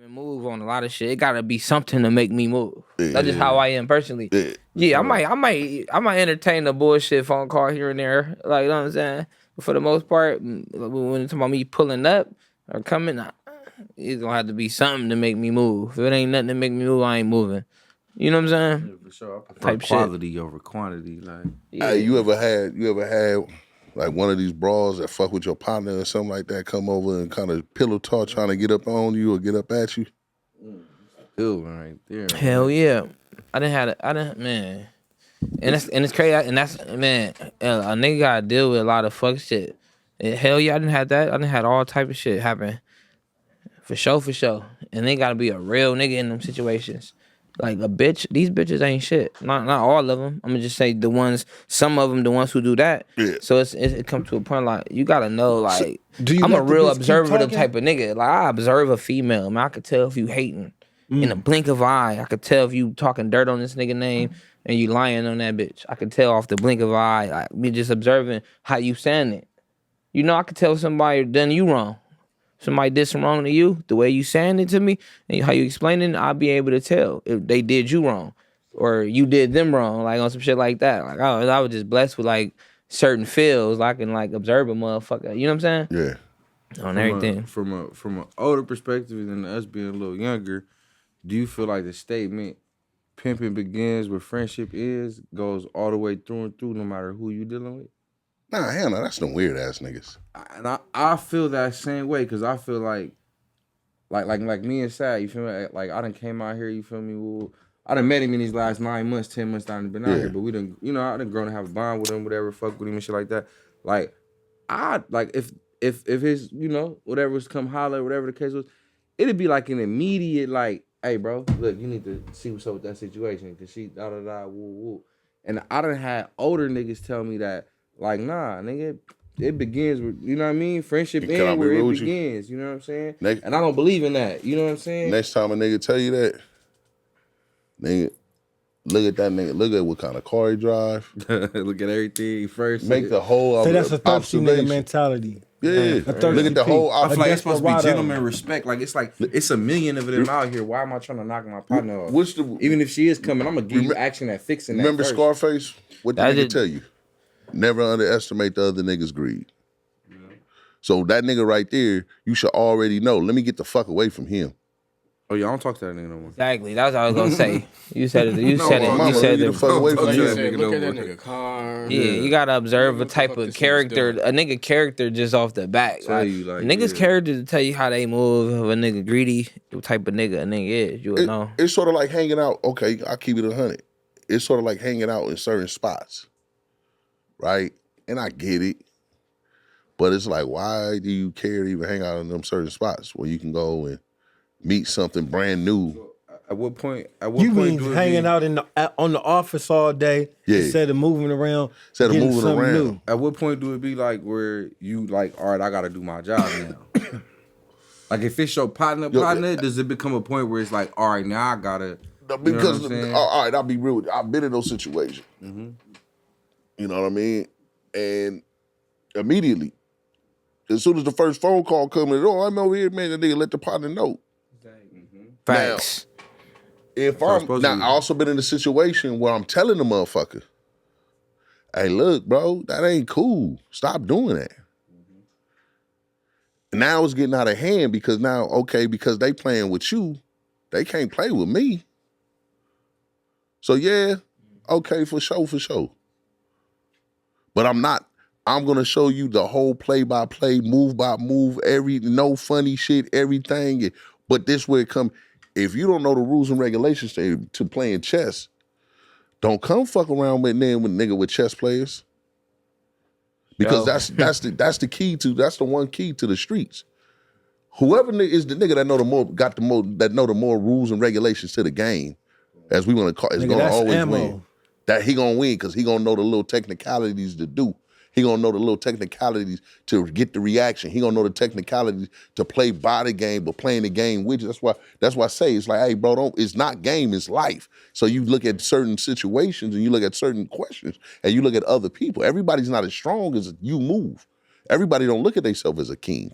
Move on a lot of shit. It gotta be something to make me move. Yeah, That's just how I am personally. I might entertain a bullshit phone call here and there. Like, you know what I'm saying? But for the most part, when it's about me pulling up or coming, it's gonna have to be something to make me move. If it ain't nothing to make me move, I ain't moving. You know what I'm saying? Yeah, for sure. I prefer quality over quantity. Like, hey, you ever had like one of these bras that fuck with your partner or something like that come over and kind of pillow talk trying to get up on you or get up at you? Good one right there. Hell yeah. I didn't, man. And it's crazy. And that's, man, a nigga gotta deal with a lot of fuck shit. And hell yeah, I didn't have that. I didn't had all type of shit happen. For sure. And they gotta be a real nigga in them situations. Like a bitch, these bitches ain't shit. Not all of them. I'm gonna just say some of them, the ones who do that. Yeah. So it comes to a point like you gotta know like Do you I'm let a the real bitch keep observative talking? type of nigga. Like I observe a female, man. I could tell if you hating in a blink of eye. I could tell if you talking dirt on this nigga name and you lying on that bitch. I could tell off the blink of eye. Like me just observing how you saying it. You know, I could tell somebody done you wrong. Somebody did some wrong to you, the way you saying it to me, and how you explaining it, I'll be able to tell if they did you wrong or you did them wrong, like on some shit like that. Like I was just blessed with like certain feels, I can like observe a motherfucker. You know what I'm saying? Yeah. On everything. From an older perspective and us being a little younger, do you feel like the statement "pimping begins where friendship is" goes all the way through and through, no matter who you dealing with? Nah, hell no, that's some weird ass niggas. And I feel that same way because I feel like me and Sad, you feel me? Like I done came out here, you feel me? Well, I done met him in these last 9 months, 10 months that I done been out here, but we done, you know, I done grown to have a bond with him, whatever, fuck with him and shit like that. Like if his, you know, whatever was come holler, whatever the case was, it'd be like an immediate like, hey bro, look, you need to see what's up with that situation because she da da da woo woo. And I done had older niggas tell me that. Like, nah, nigga, it begins with, you know what I mean? Friendship ends where it begins, you know what I'm saying? And I don't believe in that, you know what I'm saying? Next time a nigga tell you that, nigga, look at that nigga. Look at what kind of car he drive. Look at everything first. Make the whole So that's a thirsty nigga mentality. Yeah, look at the whole. I feel like it's supposed to be gentleman respect. Like it's a million of them out here. Why am I trying to knock my partner off? Even if she is coming, I'm gonna give you action at fixing that. Remember first. Scarface? What did nigga tell you? Never underestimate the other nigga's greed. Yeah. So that nigga right there, you should already know. Let me get the fuck away from him. Oh yeah, I don't talk to that nigga no more. Exactly, that's what I was gonna say. You said it. You said it. Mama, you said get the fuck away from him. Look at that nigga car. Yeah, you gotta observe a type of character, a nigga character just off the bat. Like, niggas' character to tell you how they move. If a nigga greedy, the type of nigga a nigga is, you would know. It's sort of like hanging out. Okay, I'll keep it 100. It's sort of like hanging out in certain spots. Right? And I get it. But it's like, why do you care to even hang out in them certain spots where you can go and meet something brand new? So at what point you mean hanging out on the office all day instead of moving around? Instead of moving around. New. At what point do it be like where you like, all right, I gotta do my job now? Like if it's your partner, does it become a point where it's like, all right, now I gotta, because all right, I'll be real with you. I've been in those situations. Mm-hmm. You know what I mean? And immediately, as soon as the first phone call comes in, I'm over here, man, the nigga let the partner know. Mm-hmm. Facts. Now, I also been in a situation where I'm telling the motherfucker, hey, look, bro, that ain't cool. Stop doing that. Mm-hmm. Now it's getting out of hand because because they playing with you, they can't play with me. So yeah, okay, for sure. But I'm gonna show you the whole play-by-play, move-by-move, no funny shit, everything. But this where it come. If you don't know the rules and regulations to playing chess, don't come fuck around with nigga with chess players. Because that's the one key to the streets. Whoever is the nigga that know the more rules and regulations to the game, as we want to call, is gonna always win. That he gonna win because he gonna know the little technicalities to do. He gonna know the little technicalities to get the reaction. He gonna know the technicalities to play by the game, but playing the game with you. That's why I say it's like, hey, bro, it's not game, it's life. So you look at certain situations and you look at certain questions and you look at other people. Everybody's not as strong as you move. Everybody don't look at themselves as a king.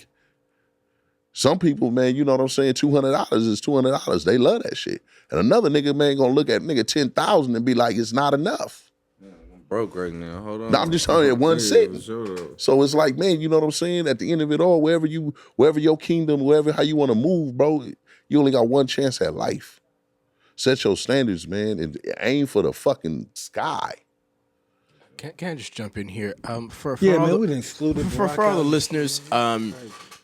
Some people, man, you know what I'm saying, $200 is $200. They love that shit. And another nigga, man, gonna look at nigga 10,000 and be like, it's not enough. I'm broke right now. Hold on. No, I'm just telling you, one sitting. Sure. So it's like, man, you know what I'm saying? At the end of it all, wherever your kingdom, how you want to move, bro, you only got one chance at life. Set your standards, man, and aim for the fucking sky. Can I just jump in here? For Yeah, all man, the, we didn't exclude it. for all the listeners,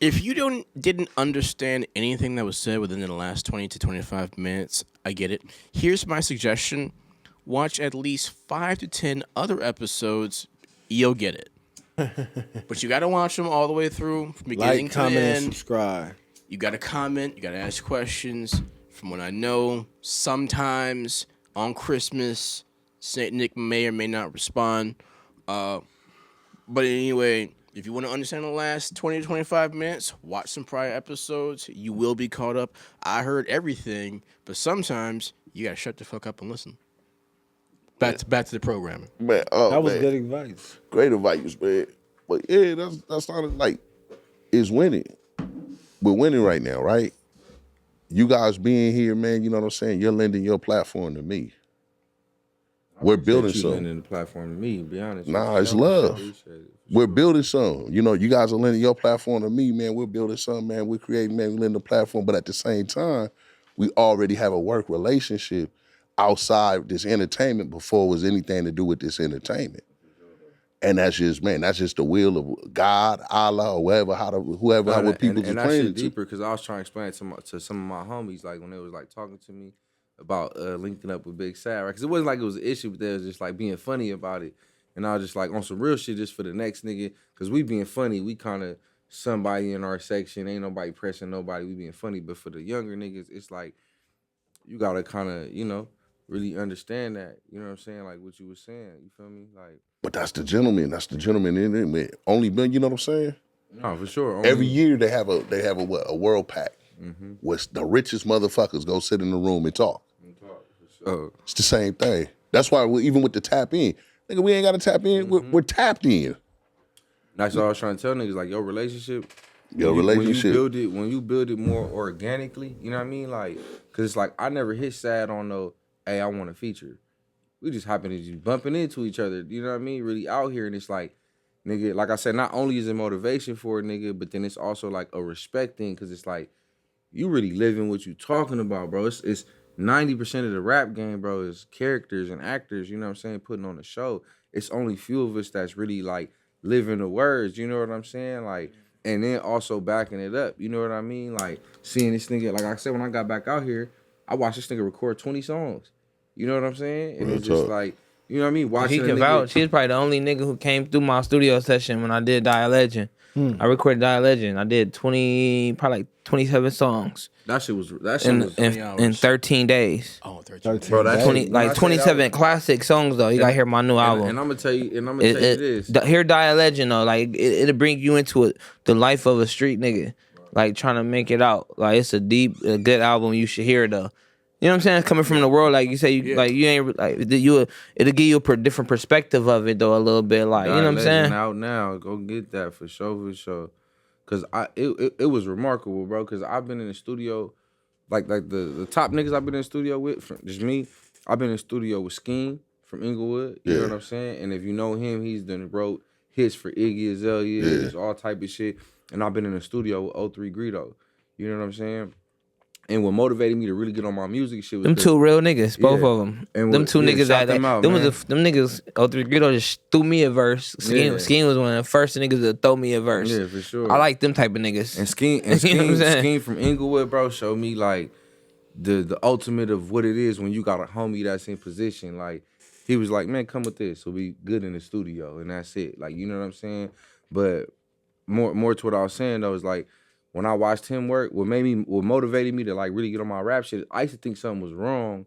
if you didn't understand anything that was said within the last 20 to 25 minutes, I get it. Here's my suggestion. Watch at least 5 to 10 other episodes. You'll get it. But you got to watch them all the way through, from beginning to comment, end. and subscribe. You got to comment. You got to ask questions. From what I know, sometimes on Christmas, St. Nick may or may not respond. But anyway, if you want to understand the last 20 to 25 minutes, watch some prior episodes. You will be caught up. I heard everything, but sometimes you got to shut the fuck up and listen. Back to the programming. Man, That was man. good advice. Great advice, man. But yeah, that's not like, it's winning. We're winning right now, right? You guys being here, man, you know what I'm saying? You're lending your platform to me. We're building something. In the platform to me, to be honest. Nah, it's love. We're building something. You know, you guys are lending your platform to me, man. We're building something, man. We're creating, man. We lend the platform, but at the same time, we already have a work relationship outside this entertainment before it was anything to do with this entertainment. And that's just, man, that's just the will of God, Allah, or whoever, what people just and that praying shit to. deeper, because I was trying to explain it to some of my homies, like when they was like talking to me about linking up with Big Sad, right? Because it wasn't like it was an issue, but they was just like being funny about it. And I was just like on some real shit just for the next nigga, because we being funny, we kind of somebody in our section, ain't nobody pressing nobody, we being funny. But for the younger niggas, it's like you gotta kind of, you know, really understand that, you know what I'm saying? Like what you was saying, you feel me? Like, But that's the gentleman. That's the gentleman in it, man. Only been, you know what I'm saying? no, for sure. Every year they have a world pack where the richest motherfuckers go sit in the room and talk. It's the same thing. That's why even with the tap in, nigga, we ain't got to tap in. We're tapped in. That's what I was trying to tell niggas, like your relationship. Your relationship. When you build it more organically, you know what I mean? Like, cause it's like I never hit Sad on no, hey, I want a feature. We just happen to just bumping into each other, you know what I mean? Really out here, and it's like, nigga, like I said, not only is it motivation for a nigga, but then it's also like a respect thing, cause it's like you really living what you talking about, bro. It's 90% of the rap game, bro, is characters and actors, you know what I'm saying, putting on a show. It's only few of us that's really like living the words, you know what I'm saying? Like, and then also backing it up, you know what I mean? Like seeing this nigga, like I said, when I got back out here, I watched this nigga record 20 songs. You know what I'm saying? And it's just like, you know what I mean? Watching He can vouch. He's probably the only nigga who came through my studio session when I did Die Legend. I recorded Die Legend. I did probably like 27 songs. That shit was in 13 days. Oh, 13. Bro, that's 27 classic songs though. You gotta hear my new album. And I'm gonna tell you this. Hear Die Legend though, like it'll bring you into the life of a street nigga, like trying to make it out. Like it's a good album. You should hear it though. You know what I'm saying? Coming from the world, like you say, like you ain't like it'll give you a different perspective of it though, a little bit. Like you know what I'm saying? Out now, go get that for sure. Cause it was remarkable, bro. Cause I've been in the studio, like the top niggas I've been in the studio with, just me. I've been in the studio with Scheme from Inglewood. You know what I'm saying? And if you know him, he's done wrote hits for Iggy Azalea, just all type of shit. And I've been in the studio with O3 Greedo. You know what I'm saying? And what motivated me to really get on my music shit was them two real niggas, both of them. And them two niggas shout them out, man. them niggas. O3 Greedo just threw me a verse. Scheme was one of the first niggas to throw me a verse. Yeah, for sure. I like them type of niggas. And Scheme from Inglewood, bro, showed me like the ultimate of what it is when you got a homie that's in position. Like he was like, man, come with this, so we good in the studio, and that's it. Like, you know what I'm saying? But more to what I was saying though is like, when I watched him work, what motivated me to like really get on my rap shit, I used to think something was wrong.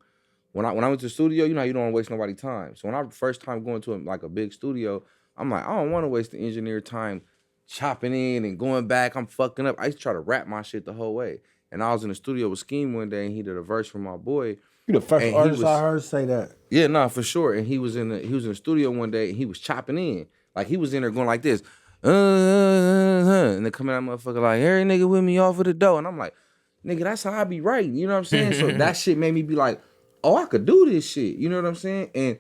When I went to the studio, you know how you don't want to waste nobody's time. So when I first time going to like a big studio, I'm like, I don't want to waste the engineer time chopping in and going back. I'm fucking up. I used to try to rap my shit the whole way. And I was in the studio with Scheme one day, and he did a verse for my boy. You the first artist I heard say that. Yeah, nah, for sure. And he was in the studio one day, and he was chopping in. Like he was in there going like this. and they come in that motherfucker like, every nigga with me off of the door. And I'm like, nigga, that's how I be writing. You know what I'm saying? So that shit made me be like, oh, I could do this shit. You know what I'm saying? And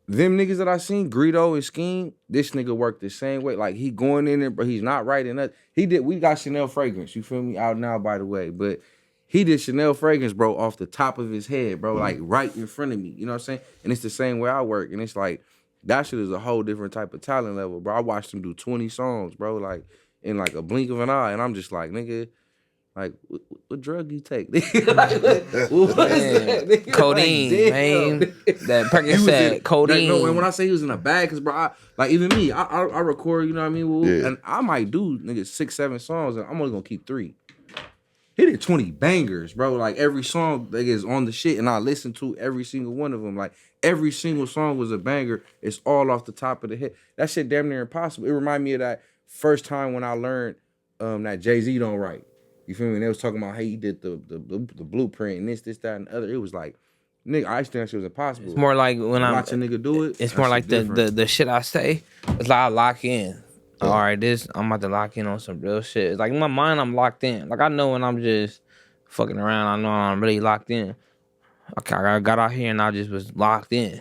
them niggas that I seen, Greedo and Scheme, this nigga worked the same way. Like, he going in there, but he's not writing nothing. We got Chanel fragrance, you feel me? Out now, by the way. But he did Chanel fragrance, bro, off the top of his head, bro, like right in front of me. You know what I'm saying? And it's the same way I work. And it's like, that shit is a whole different type of talent level, bro. I watched him do 20 songs, bro, like in like a blink of an eye. And I'm just like, nigga, like, what drug you take? Like, what is that? Nigga? Codeine, like, man. That Percocet, codeine. No, and when I say he was in a bag, cause bro, like even me, I record, you know what I mean? And I might do, nigga, 6, 7 songs, and I'm only gonna keep 3. He did 20 bangers, bro. Like every song that is on the shit, and I listen to every single one of them. Like every single song was a banger. It's all off the top of the head. That shit damn near impossible. It reminded me of that first time when I learned that Jay-Z don't write. You feel me? And they was talking about how he did the blueprint and this, that, and the other. It was like, nigga, I used to think that shit was impossible. It's more like when I'm watching a nigga do it. It's more like the shit I say. It's like I lock in. All right, I'm about to lock in on some real shit. It's like in my mind, I'm locked in. Like I know when I'm just fucking around, I know I'm really locked in. Okay, I got out here and I just was locked in.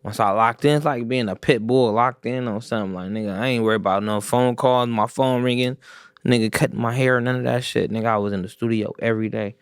Once I locked in, it's like being a pit bull locked in on something. Like, nigga, I ain't worried about no phone calls, my phone ringing, nigga cutting my hair, none of that shit. Nigga, I was in the studio every day.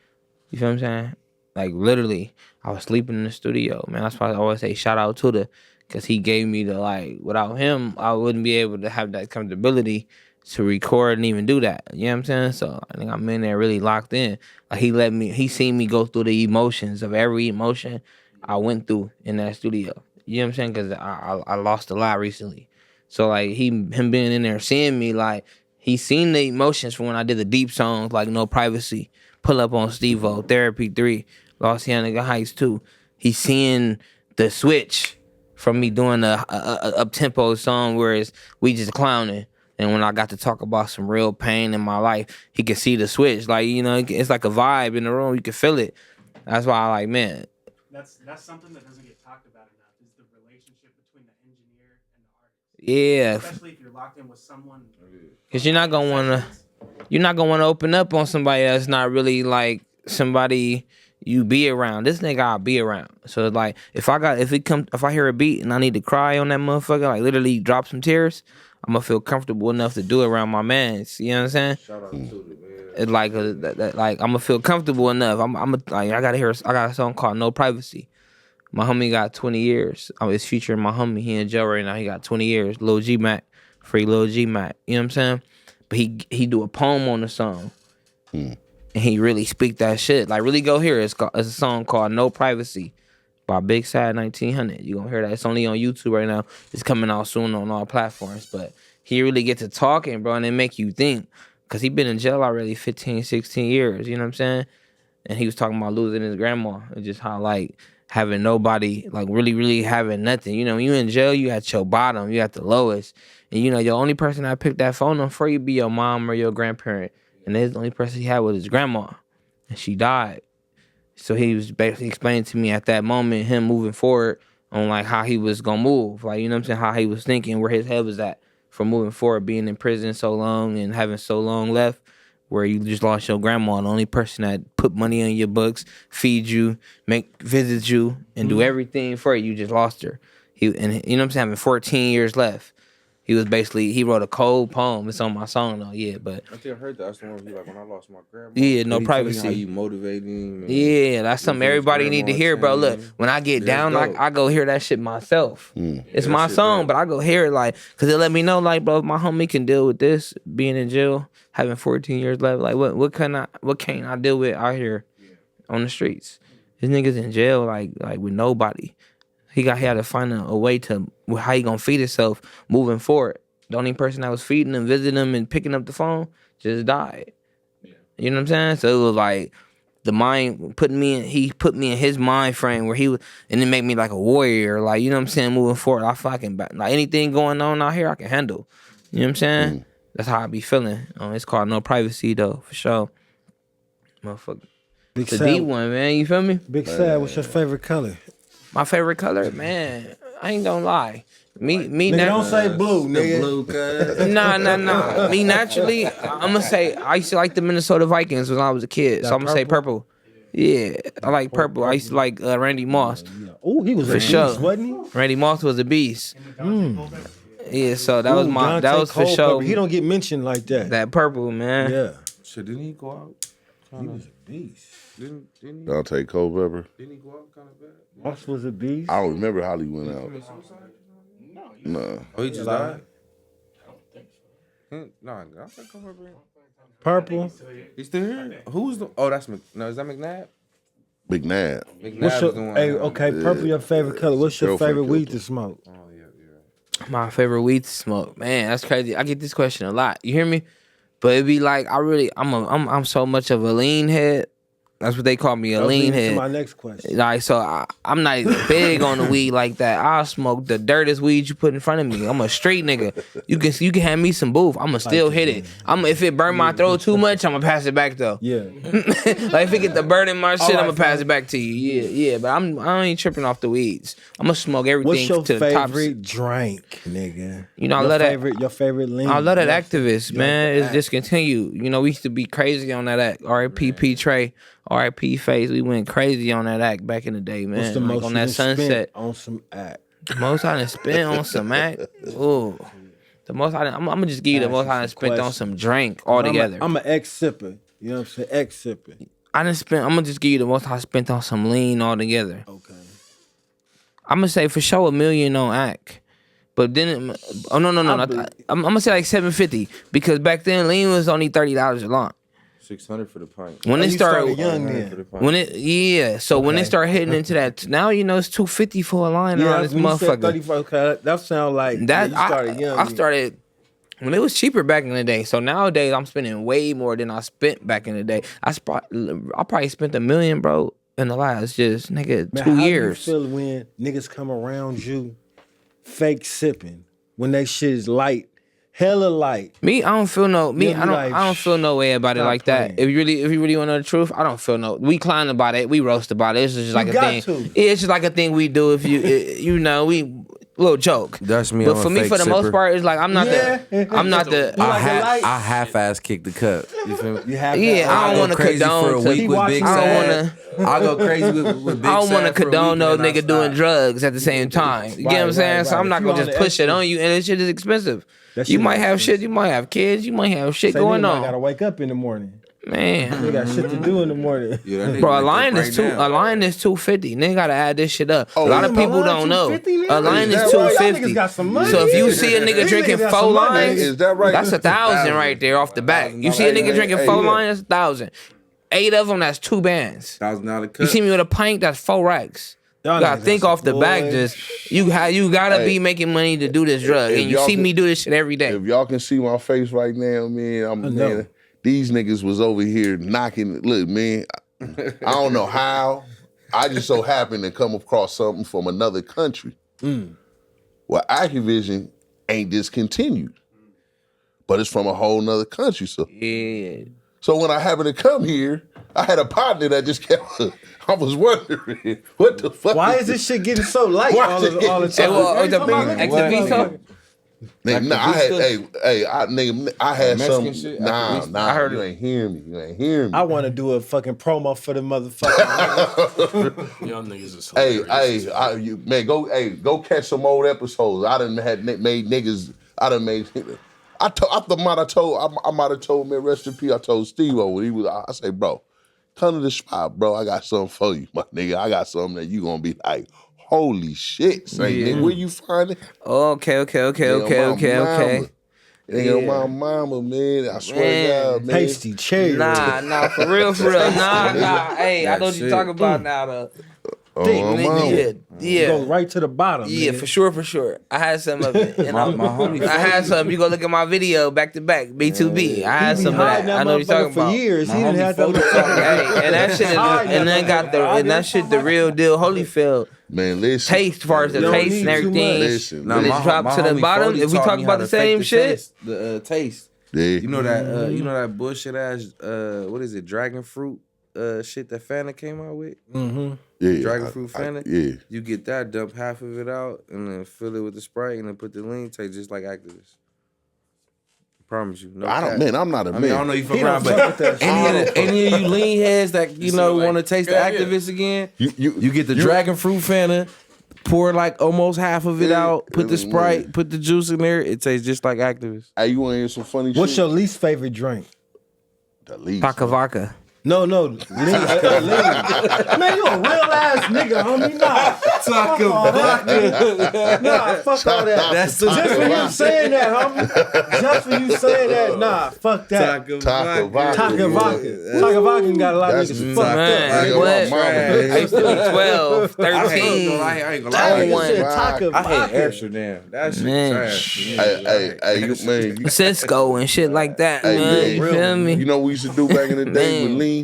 You feel what I'm saying? Like, literally, I was sleeping in the studio, man. That's why I always say shout out to because he gave me the, like, without him, I wouldn't be able to have that comfortability to record and even do that. You know what I'm saying? So I think I'm in there really locked in. Like, he seen me go through the emotions of every emotion I went through in that studio. You know what I'm saying? Because I lost a lot recently. So, like, him being in there seeing me, like, he seen the emotions from when I did the deep songs, like No Privacy, Pull Up on Steve-O, Therapy 3, Lost Young Nigga Heights 2. He seeing the switch from me doing a up-tempo song where we just clowning. And when I got to talk about some real pain in my life, he could see the switch. Like, you know, it's like a vibe in the room. You can feel it. That's why I like, man. That's something that doesn't get talked about enough is the relationship between the engineer and the artist. Yeah. Especially if you're locked in with someone. Because you're not going to want to open up on somebody that's not really like somebody you be around. This nigga I'll be around. So like if I hear a beat and I need to cry on that motherfucker, like literally drop some tears, I'm gonna feel comfortable enough to do it around my mans. You know what I'm saying? Shout out to it, man. It's like like I'm gonna feel comfortable enough. I got a song called No Privacy. My homie got 20 years. I was featuring my homie. He in jail right now. He got 20 years. Lil G Mac, free Lil G Mac. You know what I'm saying? But he do a poem on the song. And he really speak that shit. Like, really go hear it. It's a song called No Privacy by Big Sad 1900. You gonna hear that. It's only on YouTube right now. It's coming out soon on all platforms. But he really get to talking, bro, and it make you think. Because he been in jail already 15, 16 years. You know what I'm saying? And he was talking about losing his grandma. And just how, like, having nobody, like, really, really having nothing. You know, when you in jail, you at your bottom. You at the lowest. And, you know, your only person that picked that phone up for you be your mom or your grandparent. And the only person he had was his grandma. And she died. So he was basically explaining to me at that moment, him moving forward on, like, how he was going to move. Like, you know what I'm saying? How he was thinking, where his head was at for moving forward, being in prison so long and having so long left, where you just lost your grandma, the only person that put money on your books, feed you, visit you, and do everything for you. You just lost her. You know what I'm saying? Having 14 years left. He wrote a cold poem. It's on my song though, yeah. But I think I heard that. That's the one where like when I lost my grandma. Yeah, No Privacy. How you motivating? Yeah, that's something everybody need to hear, bro. Look, when I get down, I go hear that shit myself. It's my song, but I go hear it like, cause it let me know, like, bro, if my homie can deal with this, being in jail, having 14 years left. Like, what can't I deal with out here on the streets? This nigga's in jail, like with nobody. He had to find a way to how he gonna feed himself moving forward. The only person that was feeding him, visiting him, and picking up the phone just died. Yeah. You know what I'm saying? So it was like the mind he put me in his mind frame where he was, and it made me like a warrior. Like, you know what I'm saying? Moving forward, I fucking like anything going on out here, I can handle. You know what I'm saying? That's how I be feeling. It's called No Privacy though, for sure. Motherfucker. It's a deep one, man. You feel me? Big Sad, what's your favorite color? My favorite color, man, I ain't gonna lie. Me, Nigga, don't say blue, nigga. Blue, cuz. Nah. Me naturally, I'm gonna say I used to like the Minnesota Vikings when I was a kid, so I'm gonna say purple. Yeah, I like purple. I used to like Randy Moss. Oh, he was For a beast, sure. wasn't he? Randy Moss was a beast. Yeah, so that was my. That Dante was for sure. Culpepper. He don't get mentioned like that. That purple, man. Yeah. Shit, didn't he go out? He was a beast. Didn't he? Dante Culpepper. Didn't he go out kind of bad? Moss was a beast. I don't remember how he went out. No. Oh, he just died? No, I think Culpepper. Purple. He's still here? Who's the? Oh, that's no. Is that McNabb? McNabb. McNabb What's is your, the one. hey, okay, purple your favorite color. What's your Girlfriend favorite killed weed him. to smoke? Oh yeah, yeah. My favorite weed to smoke, man. That's crazy. I get this question a lot. You hear me? But it be like I'm so much of a lean head. That's what they call me, a lean To head. my next question. Like, so I'm not even big on the weed like that. I'll smoke the dirtiest weed you put in front of me. I'm a straight nigga. You can hand me some booth. I'ma still hit it. If it burn my throat too much, I'ma pass it back though. Yeah. Like if it get the burn in my shit, right, I'ma pass fine. it back to you. Yeah. But I ain't tripping off the weeds. I'ma smoke everything What's your to the top. favorite drink, nigga? You know, I your love that. favorite, Your favorite lean. I love that Yes. activist, man. It's discontinued. You know, we used to be crazy on that act. R.I.P. P. Trey, R.I.P. Face. We went crazy on that act back in the day, man. What's the like most on you that done spent sunset. on some act? The most I done spent on some act. Ooh. The most I'm gonna just give you the Ask most you I done some spent on questions. some drink altogether. I'm an ex-sipper. You know what I'm saying? Ex-sipper. I'm gonna just give you the most I spent on some lean altogether. Okay. I'm gonna say for sure $1 million on act. But then, no. I'm gonna say like $750 because back then lean was only $30 a line. 600 for the pint. When it You started started, young 600 then. for the pint. when it Okay. started hitting into that, now you know it's $250 for a line around this when you said motherfucker. 35, okay, that sound like That you started young. I started when it was cheaper back in the day. So nowadays I'm spending way more than I spent back in the day. I probably spent $1 million, bro, in the last just nigga Man, 2 how years. do you feel when niggas come around you fake sipping when they shit is light, hella light? Me, I don't feel no. Me, You'll be like, I don't feel no way about it stop like that. playing. If you really want to know the truth, I don't feel no. We clown about it. We roast about it. It's just like a got thing. to. Yeah, it's just like a thing we do. If you know, we little joke. That's me. But I'm for a me, fake for the most sipper. part, it's like I'm not Yeah. the. I'm not the. You like it light? I half-ass kick the cup. You feel me? You have Yeah, that. I don't go want to crazy condone. for a to- week with Big I don't Sad. wanna. I'll go crazy with Big I don't want to Sad for a condone week no and then I nigga doing stop. drugs at the same time. You get what I'm Right, saying? right, So I'm right. not If you gonna on just the push it extra- on you, and this shit is expensive. That You shit might is have expensive. shit. You might have kids. You might have shit Say going nigga might gotta on. wake up in the morning. Man. They got shit to do in the morning. Yeah, that nigga Bro, a wake line up is right now. a line is $250. Nigga gotta add this shit up. Oh, a lot of yeah, people a line don't know. $250 now? A line Is is that right? Y'all $250. niggas got some money. So if you see a nigga These drinking niggas got 4 some money. lines, Is that right? that's 1,000 right there off the back. You see a nigga drinking 4 lines, that's 1,000. 8 of them, that's 2 bands. $1,000 cut. You see me with a pint, that's 4 racks. Y'all You gotta niggas think got off the some back. boy. Just you gotta be making money to do this drug, if and you y'all see could- me do this shit every day. If y'all can see my face right now, man, man, these niggas was over here knocking. Look, man, I don't know how. I just so happened to come across something from another country. Well, Activision ain't discontinued, but it's from a whole nother country. So when I happened to come here, I had a partner that just kept. I was wondering what the fuck. Why is this shit getting so light Why all is it the Hey, time? well, the Hey, Activito? Nigga, nah, I had, nigga, I had some. Mexican shit? Nah, I heard you it. ain't hearing me. You ain't hearing me. I want to do a fucking promo for the motherfucker. Y'all niggas is Hey, hilarious. man, go catch some old episodes. I done made niggas. I done made. I might have told man, rest in peace. I told Steve-O when he was. I say, bro, come to the spot, bro. I got something for you, my nigga. I got something that you gonna be like, holy shit, say nigga, where you find it? Okay. It ain't on my mama, man. I swear to God, man. Pasty cherry. Nah, for real. Nah. Hey, I know what you're talking about now, though. Oh, mama. Yeah. Go right to the bottom. Yeah, nigga. for sure. I had some of it. And My homie. I had some. You go look at my video back to back, B2B. I had He some been of hiding that. I know what you're talking for about. years. My He didn't homie have that Fodo motherfucker. Hey, and that shit is, and then got the, and that shit the real deal. Holyfield Man, listen. taste, as far as the You don't taste need and too everything. Listen, When it dropped to the homie bottom, Fody if we taught talk me about how the to fake same shit, taste, the taste. Yeah. You know that bullshit ass what is it, dragon fruit shit that Fanta came out with. Mm-hmm. Yeah, Dragon fruit Fanta. Yeah. You get that, dump half of it out, and then fill it with the Sprite, and then put the lean. Taste just like Activist. Promise you. No I don't, cap. man. I'm not a I man. mean, I don't know you fuck He around, don't fuck with but that any of you lean heads that you know like, want to taste the yeah. Activist again, You you get the dragon fruit Fanta, pour like almost half of it out, put the Sprite, put the juice in there. It tastes just like Activist. Hey, you want to hear some funny shit? What's your least favorite drink? The least? Vodka vodka. No, lean. Man, you a real ass nigga, homie. Nah. Talk Nah, fuck all that. That's Just for you saying that, homie. Just for you saying that, nah, fuck that. Taco vodka. Taka vodka. Taka vodka got a lot of That's niggas the- fucked up. Man, Taco what? mama. I used to be 12, 13. I ain't gonna I lie. don't want- Taka I hate vodka. Amsterdam. That shit Man. trash. Hey, you man. Cisco and shit like that, Hey, man. You man. feel me? You know what we used to do back in the day with Man. lean?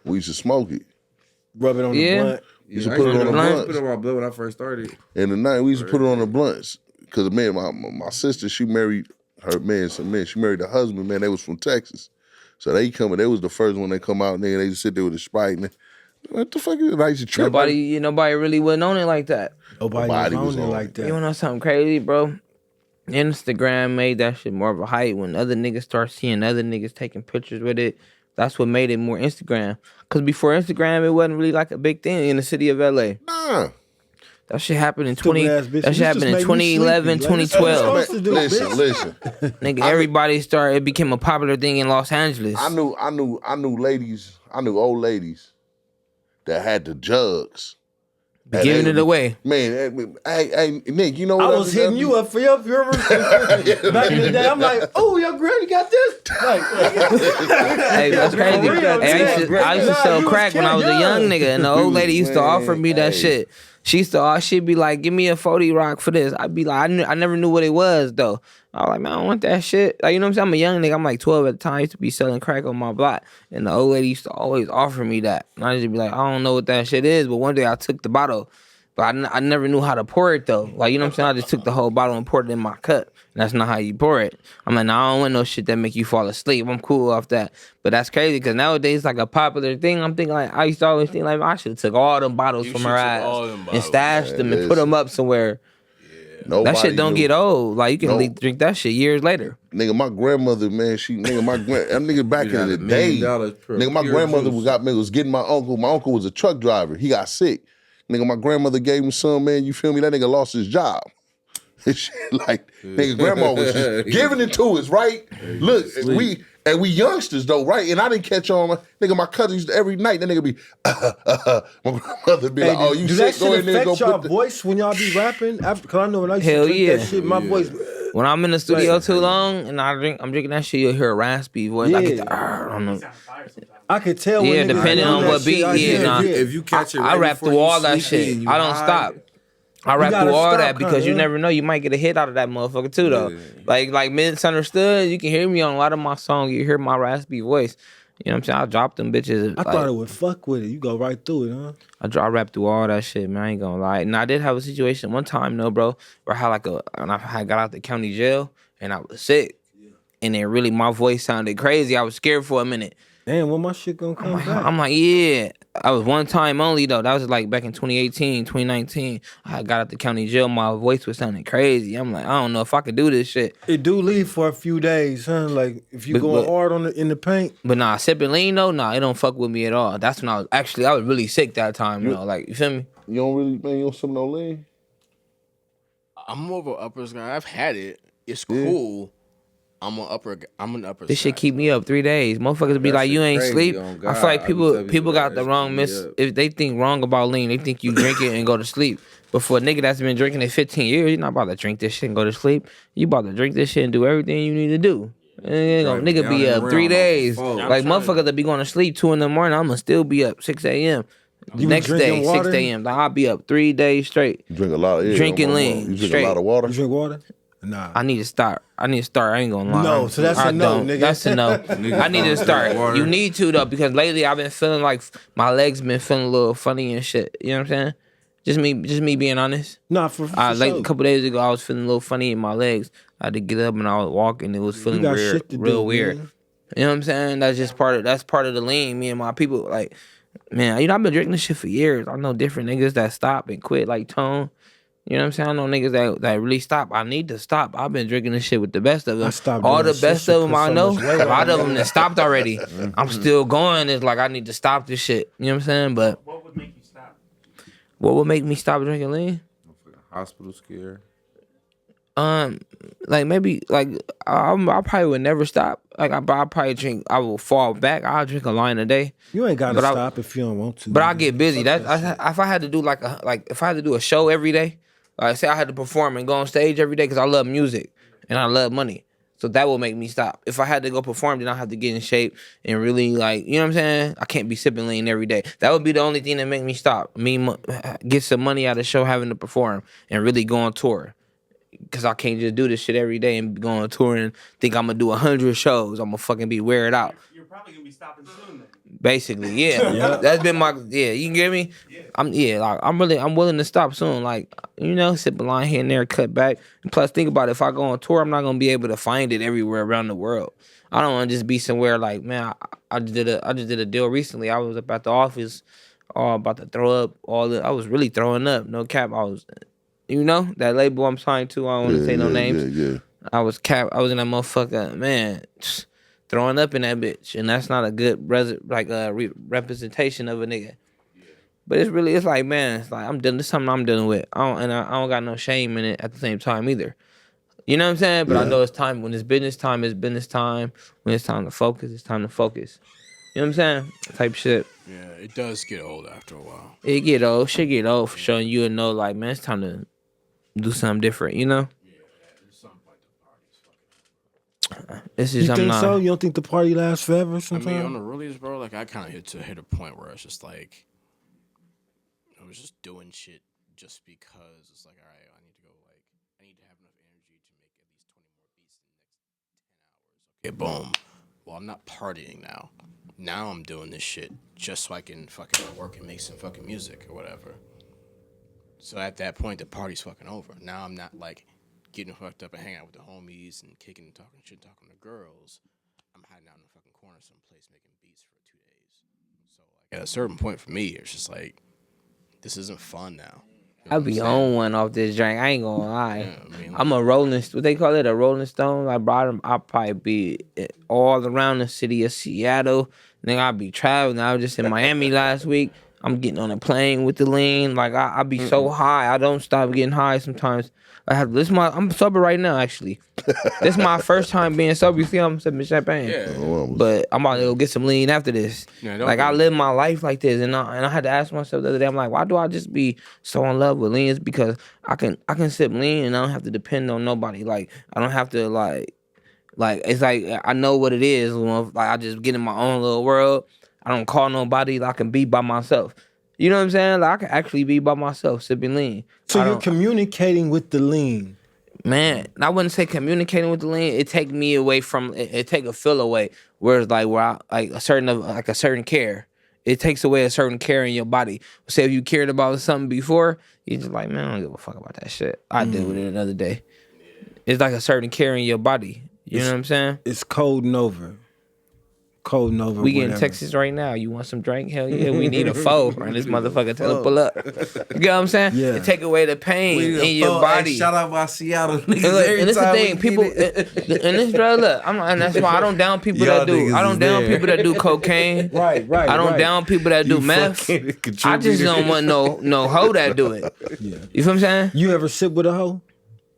We used to smoke it. Rub it on the Yeah. blunt. We used to put it on the blunt. blunts. Put it on my blood when I first started. In the night, we used to put it on the blunts. Cause man, my sister, she married her man, some man. She married the husband, man. They was from Texas. So they was the first one they come out, nigga. They just sit there with a Sprite and what the fuck is it? I used to trip. Nobody really wasn't on it like that. Nobody was was on it on like it. that. You wanna know something crazy, bro? Instagram made that shit more of a hype when other niggas start seeing other niggas taking pictures with it. That's what made it more Instagram. Cause before Instagram, it wasn't really like a big thing in the city of LA. Nah. That shit happened in Stupid ass bitch. That shit You happened in just made me 2011, sleepy. Like, that's what 2012. I'm supposed to do, Listen. Nigga, everybody started. It became a popular thing in Los Angeles. I knew old ladies that had the jugs. And Giving they- it away. Man, hey, Nick, you know what I was hitting you up for your back in the day. I'm like, oh, your granny got this. Like, Hey, that's crazy. For real, Hey, I used to Nah, sell you was crack when I was a young. young nigga, and the old lady used to offer me that shit. She'd be like, give me a 40 rock for this. I'd be like, I never knew what it was though. I was like, man, I don't want that shit. Like, you know what I'm saying? I'm a young nigga. I'm like 12 at the time. I used to be selling crack on my block. And the old lady used to always offer me that. And I used to be like, I don't know what that shit is. But one day I took the bottle. But I never knew how to pour it though. Like, you know what I'm saying? I just took the whole bottle and poured it in my cup. And that's not how you pour it. I'm like, nah, I don't want no shit that make you fall asleep. I'm cool off that. But that's crazy because nowadays it's like a popular thing. I'm thinking like, I used to always think like, I should have took all them bottles from her ass and stashed them and put them up somewhere. Nobody That shit don't knew. get old. Like, you can No. drink that shit years later. Nigga, my grandmother, man, that nigga back in the $1 day. million per Nigga, my pure grandmother juice. was getting my uncle. My uncle was a truck driver. He got sick. Nigga, my grandmother gave him some, man. You feel me? That nigga lost his job. Like, nigga, grandma was just giving it to us, right? Look, we youngsters though, right? And I didn't catch on. Nigga, my cousin used to, every night, that nigga be, my grandmother be like, oh, you do that sick? Go shit in there and go affect y'all put the... voice when y'all be rapping? Because I know when I used Hell to drink yeah. that shit, my voice. When I'm in the studio too long and I'm drinking that shit, you'll hear a raspy voice. I get Yeah. the, I don't know. Sound fire sometimes. I could tell when Yeah, niggas depending do on that what beat, shit, I yeah, can nah. hear it. If you catch it, I right rap before through you all that sleepy shit. and you I don't high, stop. I rap gotta through all stop, that because you kinda. never know. You might get a hit out of that motherfucker too, though. Yeah. Like Misunderstood, you can hear me on a lot of my songs. You hear my raspy voice. You know what I'm saying? I drop them bitches. I thought it would fuck with it. You go right through it, huh? I rap through all that shit, man. I ain't gonna lie. And I did have a situation one time, though, bro, where I had when I had got out the county jail and I was sick. And then really my voice sounded crazy. I was scared for a minute. Damn, when my shit gonna come back? I'm like, yeah. I was one time only, though. That was like back in 2018, 2019. I got out the county jail. My voice was sounding crazy. I'm like, I don't know if I could do this shit. It do leave for a few days, huh? Like if you But- going but- hard in the paint. But nah, sipping lean, though, nah, it don't fuck with me at all. That's when I was really sick that time, you know. Like, you feel me? You don't really, man, you don't sip no lean? I'm more of an uppers guy. I've had it. It's cool. I'm an upper. This shit keep me up 3 days. Motherfuckers be That like, you shit ain't crazy, sleep. on I God. feel like I be telling people got that the shit wrong keep me up. if they think wrong about lean, they think you drink it and go to sleep. But for a nigga that's been drinking it 15 years, you're not about to drink this shit and go to sleep. You about to drink this shit and do everything you need to do. And Right, nigga down be in the up realm 3 off days. the phone. Like motherfuckers that be going to sleep 2 a.m, I'ma still be up 6 a.m. You be Next day, drinking 6 water? a.m. Like, I'll be up 3 days straight. You drink a lot of Drinking lean, You drink straight. a lot of water? You drink water? Nah. I need to start. I ain't gonna lie. No, so that's a I no, don't. nigga. That's a no. I need to start. Water. You need to though, because lately I've been feeling like my legs been feeling a little funny and shit. You know what I'm saying? Just me being honest. Nah, for Like sure. a couple days ago, I was feeling a little funny in my legs. I had to get up and I was walking. It was feeling got weird, shit to real do, weird. man. You know what I'm saying? That's part of the lean. Me and my people, like, man, I've been drinking this shit for years. I know different niggas that stop and quit, like Tone. You know what I'm saying? I know niggas that really stop. I need to stop. I've been drinking this shit with the best of them. I stopped All doing the best shit of them I so know, much a weight lot on of them that stopped already. I'm still going. It's like I need to stop this shit. You know what I'm saying? But What would make you stop? what would make me stop drinking lean? Hospital scare. Like maybe like I probably would never stop. Like I probably drink. I will fall back. I'll drink a line a day. You ain't gotta But stop if you don't want to. But I get busy. If I had to do if I had to do a show every day, like say I had to perform and go on stage every day because I love music and I love money. So that will make me stop. If I had to go perform, then I have to get in shape and really like, you know what I'm saying? I can't be sipping lean every day. That would be the only thing that make me stop. Get some money out of the show having to perform and really go on tour. Cause I can't just do this shit every day and go on tour and think I'm gonna do 100 shows. I'm gonna fucking be wear out. You're probably gonna be stopping soon then. Basically, yeah. That's been my you get me? Yeah. I'm willing to stop soon. Like, sip a line here and there, cut back. And plus think about it, if I go on tour, I'm not gonna be able to find it everywhere around the world. I don't wanna just be somewhere like, man, I just did a deal recently. I was up at the office, about to throw up I was really throwing up, no cap. I was that label I'm signed to, I don't want to say no names. Yeah. I was in that motherfucker, man, throwing up in that bitch, and that's not a good representation of a nigga. But it's like, man, it's like I'm dealing. This is something I'm dealing with. I don't got no shame in it at the same time either. You know what I'm saying? But I know it's time. When it's business time, it's business time. When it's time to focus, it's time to focus. You know what I'm saying? Type shit. Yeah, it does get old after a while. It get old. Shit get old for showing you and know, like, man, it's time to do something different, Yeah, there's something like the party's fucking. This is You think so? You don't think the party lasts forever I sometimes? mean, on the realest, bro, like I kind of hit a point where it's just like I was just doing shit just because it's like, all right, I need to go. Like, I need to have enough energy to make at least 20 more beats in the next 10 hours. Okay, boom. Well, I'm not partying now. Now I'm doing this shit just so I can fucking work and make some fucking music or whatever. So at that point, the party's fucking over. Now I'm not like getting fucked up and hanging out with the homies and kicking and talking shit, talking to girls. I'm hiding out in the fucking corner someplace making beats for 2 days. So like at a certain point for me, it's just like this isn't fun now. You know I what be I'm saying? on one off this drink. I ain't gonna lie. Yeah, I mean, I'm a rolling. What they call it? A rolling stone. I brought him. I'll probably be all around the city of Seattle. Then I'll be traveling. I was just in Miami last week. I'm getting on a plane with the lean. Like I be so high. I don't stop getting high sometimes. I'm sober right now actually. This is my first time being sober. You see, I'm sipping champagne. yeah. But I'm about to go get some lean after this. Yeah, Like I live my life like this, and I had to ask myself the other day. I'm like, why do I just be so in love with lean? It's because I can sip lean and I don't have to depend on nobody. Like I don't have to like it's like I know what it is. Like I just get in my own little world. I don't call nobody. I can be by myself. You know what I'm saying? Like I can actually be by myself sipping lean. So you're communicating with the lean. Man, I wouldn't say communicating with the lean. It take me away from it take a feel away. Whereas like where I like a certain care. It takes away a certain care in your body. Say if you cared about something before, you just like, man, I don't give a fuck about that shit. I deal with it another day. It's like a certain care in your body. You know what I'm saying? It's coding over. Coding over. We whatever. in Texas right now. You want some drink? Hell yeah, we need a foe. And this motherfucker tell him pull up. You get what I'm saying? Yeah. It take away the pain in your body. Hey, shout out my Seattle niggas. And Every it's the time thing, we people, get it. and this drug, look, and that's why I don't down people Y'all that do. niggas I don't is down there. people that do cocaine. Right. I don't down people that do You meth. fucking I contributed. just don't want no hoe that do it. Yeah. You feel what I'm saying? You ever sip with a hoe?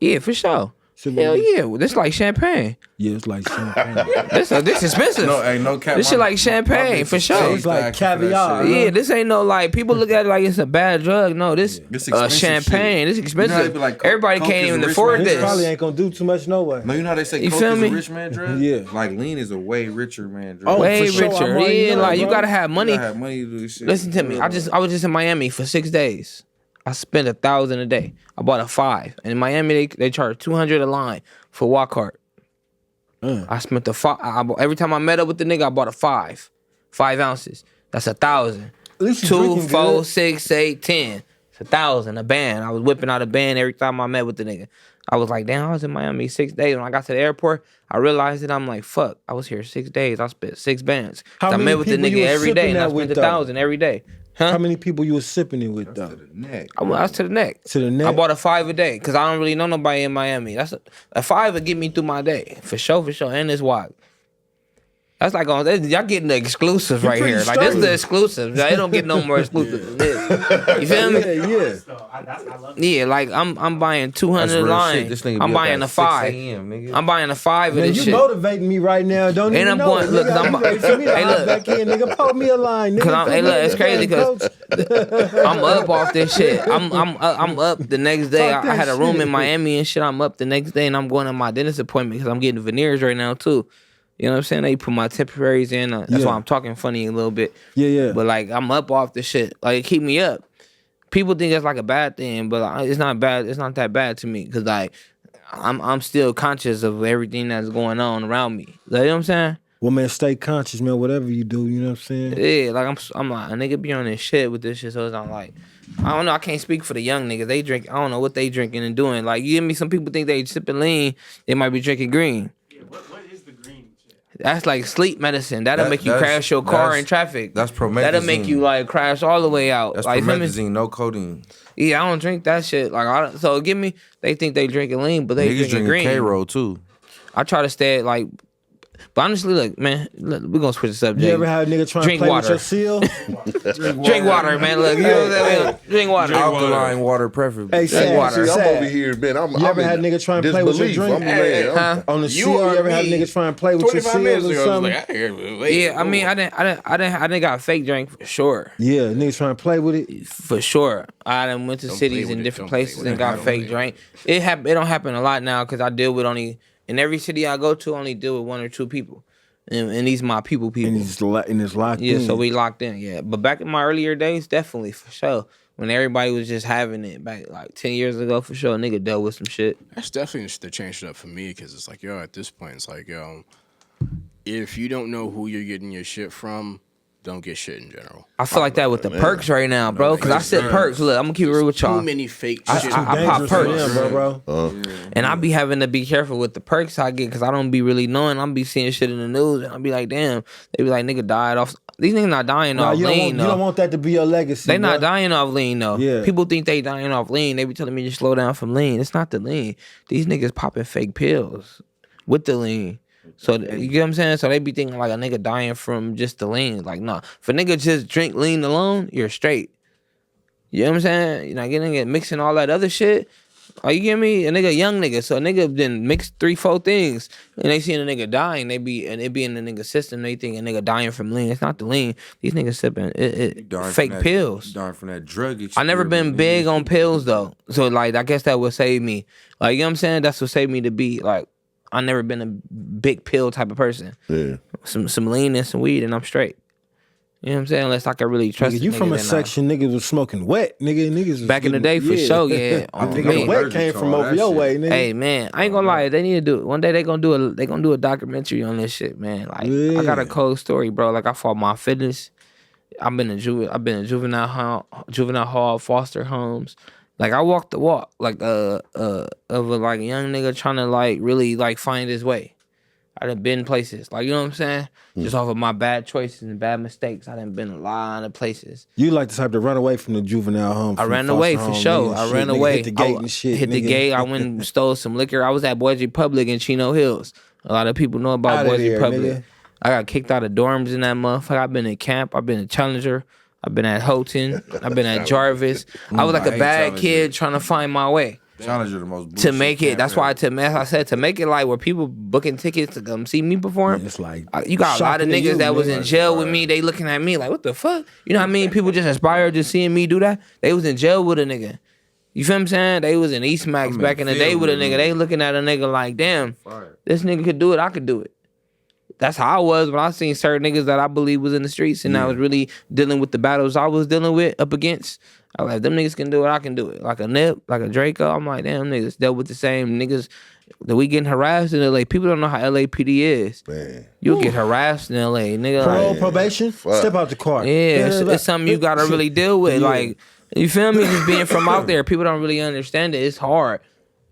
Yeah, for sure. Sip Hell with a- yeah, this like champagne. Yeah, it's like champagne. This expensive. No, ain't no cap. This shit like champagne, for sure. It's like caviar. Yeah, this ain't no like people look at it like it's a bad drug. No, this This expensive champagne. This You know how they expensive. be like, Everybody coke can't is a even rich afford man's This this. probably ain't gonna do too much no way. No, you know how they say You coke feel is me? a rich man drug? Yeah. Like lean is a way richer man drug. Oh, Way for sure. richer. I'm already Yeah, know, like you bro. gotta have You money. gotta have money to do this shit. Listen to me. I was just in Miami for 6 days. I spent $1,000 a day. I bought a 5. And in Miami they charge $200 a line for walk cart. I spent the 5. Every time I met up with the nigga, I bought a 5. 5 ounces. That's 1,000. At least you 2, drinking 4, good. 6, 8, 10. It's 1,000. A band. I was whipping out a band every time I met with the nigga. I was like, damn, I was in Miami 6 days. When I got to the airport, I realized it. I'm like, fuck, I was here 6 days. I spent 6 bands. How I many met with the people you nigga was every day, sipping and I that with, spent though? 1,000 every day. Huh? How many people you was sipping it with though? To the neck. I was to the neck. To the neck. I bought a 5 a day because I don't really know nobody in Miami. That's a 5 would get me through my day for sure, and it's wide. That's like y'all getting the exclusives right pretty here. Like this is the straight. exclusives. They don't get no more exclusives than this. You feel me? Yeah. So I love it. Yeah, like I'm buying 200 That's real line. shit. This nigga I'm be up buying at a 6 5. a.m., nigga. I'm buying a 5 of Man, this you shit. motivating me right now. Don't And even I'm know going- it. look, Nigga, 'cause I'm- I'm ready for me to hey, hop look. back in, nigga. Pull me a line, nigga. Cause I'm, Put hey, me look, in it's the crazy game, because coach. I'm up off this shit. I'm up the next day. Talk I had a that room shit. in Miami and shit. I'm up the next day and I'm going to my dentist appointment because I'm getting veneers right now too. You know what I'm saying? They put my temporaries in. That's Yeah. why I'm talking funny a little bit. Yeah. But like I'm up off the shit. Like it keep me up. People think that's like a bad thing, but it's not bad. It's not that bad to me because like I'm still conscious of everything that's going on around me. Like, you know what I'm saying? Well, man, stay conscious, man. Whatever you do, you know what I'm saying? Yeah, like I'm like a nigga be on this shit with this shit, so it's not like I don't know. I can't speak for the young niggas. They drink. I don't know what they drinking and doing. Like you give me some people think they sipping lean, they might be drinking green. Yeah, what is the green shit? That's like sleep medicine. That'll make you That's- crash your car that's- in traffic. that's promethazine. That'll make you like crash all the way out. That's like, feel me? promethazine, no codeine. Yeah, I don't drink that shit. Like so give me. They think they drinking lean, but they Niggas drinking drinking green. K-Roll too. I try to stay like. But honestly, look, man, look, we're gonna switch the subject. You ever had a nigga trying Drink to play water. with your seal? Drink water, man. Look, you know what I'm saying? Drink water. Alkaline water preferably. Hey, Drink Sad, water. See, I'm Sad. over here, man. You ever had nigga trying to play with your drink? Huh? On the seal, you are ever had me. niggas trying to play with your 25 seal minutes or ago, I was something? like, I hear, wait, Yeah, I mean, I didn't got a fake drink for sure. Yeah, niggas trying to play with it. For sure, I done went to Don't cities play in with it, different don't play places with and it, got don't fake play drink. It don't happen a lot now because I deal with only in every city I go to. I only deal with 1 or 2 people, and these my people. And it's locked Yeah, in. so we locked in. Yeah, but back in my earlier days, definitely for sure. When everybody was just having it back like 10 years ago, for sure, a nigga dealt with some shit. That's definitely the change it up for me because it's like, yo, at this point, it's like, yo, if you don't know who you're getting your shit from, don't get shit in general. I feel like that with the perks right now, bro. Because I said perks. Look, I'm gonna keep it real with Too y'all. many fake I- shit. I pop Dangerous for perks. them, bro. And I be having to be careful with the perks I get because I don't be really knowing. I'm be seeing shit in the news and I be like, damn. They be like, nigga died off. These niggas not dying Nah, off you lean don't though. want that to be your legacy. They not bro. dying off lean though. Yeah. People think they dying off lean. They be telling me to slow down from lean. It's not the lean. These niggas popping fake pills with the lean. So you get what I'm saying? So they be thinking like a nigga dying from just the lean. Like, nah. If a nigga just drink lean alone, you're straight. You know what I'm saying? You're not getting mixing all that other shit. Like, you get me? A nigga young nigga. So a nigga then mix 3-4 things and they seeing a nigga dying, it be in the nigga system, they think a nigga dying from lean. It's not the lean. These niggas sipping fake pills. Dying from that drug I never been big on pills though. So like I guess that would save me. Like, you know what I'm saying? That's what saved me to be like I never been a big pill type of person. Yeah. Some lean and some weed and I'm straight. You know what I'm saying? Unless I can really trust Nigga, you nigga, from a then section niggas was smoking wet, nigga. Niggas was back in the day for sure, yeah. I think Me. the wet came from over your way, nigga. Hey man, I ain't gonna lie. They need to do it. One day they gonna do a documentary on this shit, man. Like I got a cold story, bro. Like I fought my fitness. I've been in juvenile hall, foster homes. Like I walked the walk, like of a like young nigga trying to like really like find his way. I done been places, like, you know what I'm saying? Just off of my bad choices and bad mistakes, I done been a lot of places. You like the type to run away from the juvenile home. I ran away for sure. I ran away. Hit the gate and shit. Hit the nigga. gate. I went and stole some liquor. I was at Boys Republic in Chino Hills. A lot of people know about Outta Boys there, Republic. nigga. I got kicked out of dorms in that motherfucker. I've been in camp. I've been in Challenger. I've been at Houghton. I've been at Jarvis. I was like I a hate bad Challenger. kid trying to find my way. Challenger the most To make it, bullshit that's camp why ever. as I said, to make it like where people booking tickets to come see me perform. It's like You got a lot of shocking to niggas you, that was nigga. in jail with me. They looking at me like, what the fuck? You know what I mean? People just inspired just seeing me do that. They was in jail with a nigga. You feel what I'm saying? They was in East Max I'm back in the day field with a with nigga. niggas. They looking at a nigga like, damn, Fire. this nigga could do it. I could do it. That's how I was when I seen certain niggas that I believe was in the streets and I was really dealing with the battles I was dealing with up against. I was like, them niggas can do it, I can do it. Like a Nip, like a Draco. I'm like, damn, niggas dealt with the same niggas that we getting harassed in LA. People don't know how LAPD is. Man. You'll get harassed in LA, nigga. Parole, Like, probation, Fuck. step out the car. yeah, it's something you gotta really deal with. Yeah. Like, you feel me? Just being from out there, people don't really understand it. It's hard.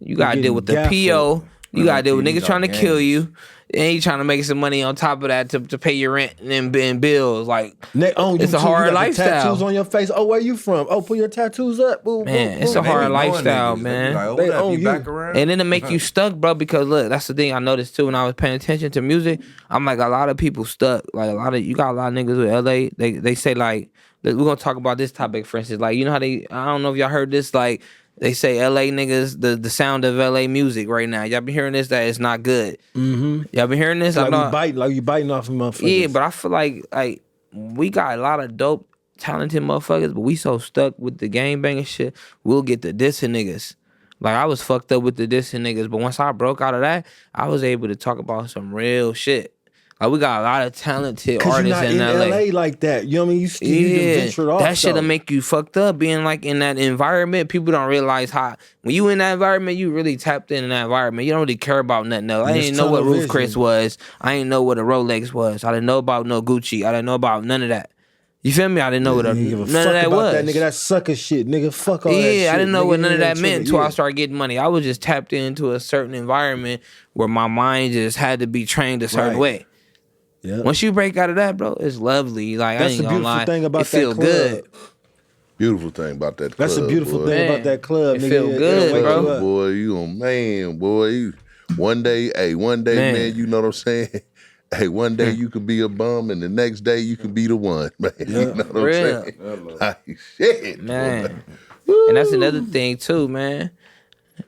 You gotta deal with the getting PO. You gotta deal with TV niggas trying to got kill games. you. And you trying to make some money on top of that to pay your rent and bills. Like, They own you it's a too. hard You got the lifestyle. tattoos on your face. Oh, where you from? Oh, put your tattoos up. Boom, Man, boom, it's boom. a hard They be knowing lifestyle, niggas. They be man. like, oh, They what up? own You you. back around? And then it make you stuck, bro, because look, that's the thing I noticed too when I was paying attention to music. I'm like, a lot of people stuck. Like, you got a lot of niggas with LA. They say, like, we're going to talk about this topic, for instance. Like, you know how I don't know if y'all heard this, like, they say LA niggas, the sound of LA music right now. Y'all been hearing this, that it's not good. Mm-hmm. Y'all been hearing this? Like you biting off of motherfuckers. Yeah, but I feel like we got a lot of dope, talented motherfuckers, but we so stuck with the gang banging shit, we'll get the dissing niggas. Like, I was fucked up with the dissing niggas, but once I broke out of that, I was able to talk about some real shit. Like, we got a lot of talented artists you're not in LA. like that. You know what I mean? You ventured off. That shit'll though. make you fucked up being like in that environment. People don't realize how when you in that environment, you really tapped in that environment. You don't really care about nothing else. I It's didn't know what tunnel Ruth Chris vision. was. I didn't know what a Rolex was. I didn't know about no Gucci. I didn't know about none of that. You feel me? I didn't know what You didn't give a none fuck of that about was. that nigga. That sucker shit, nigga. Fuck all that shit. Yeah, I didn't know nigga. what none of You that ain't meant tripping. until I Yeah. started getting money. I was just tapped into a certain environment where my mind just had to be trained a certain Right. way. Yeah. Once you break out of that, bro, it's lovely. Like, That's I the ain't gonna beautiful lie. thing about it feel that club. good. Beautiful thing about that club. That's the beautiful boy. thing Man, about that club. it nigga. feel It'll good, wake bro. you up. Boy, you a man, boy. One day, Man. man, you know what I'm saying? Hey, one day you could be a bum, and the next day you could be the one, man. You know what I'm Real. saying? Like, shit, Man. boy. And that's another thing too, man.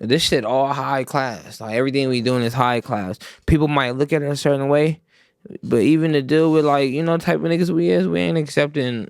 This shit all high class. Like, everything we doing is high class. People might look at it a certain way, but even to deal with, like, you know, type of niggas we ain't accepting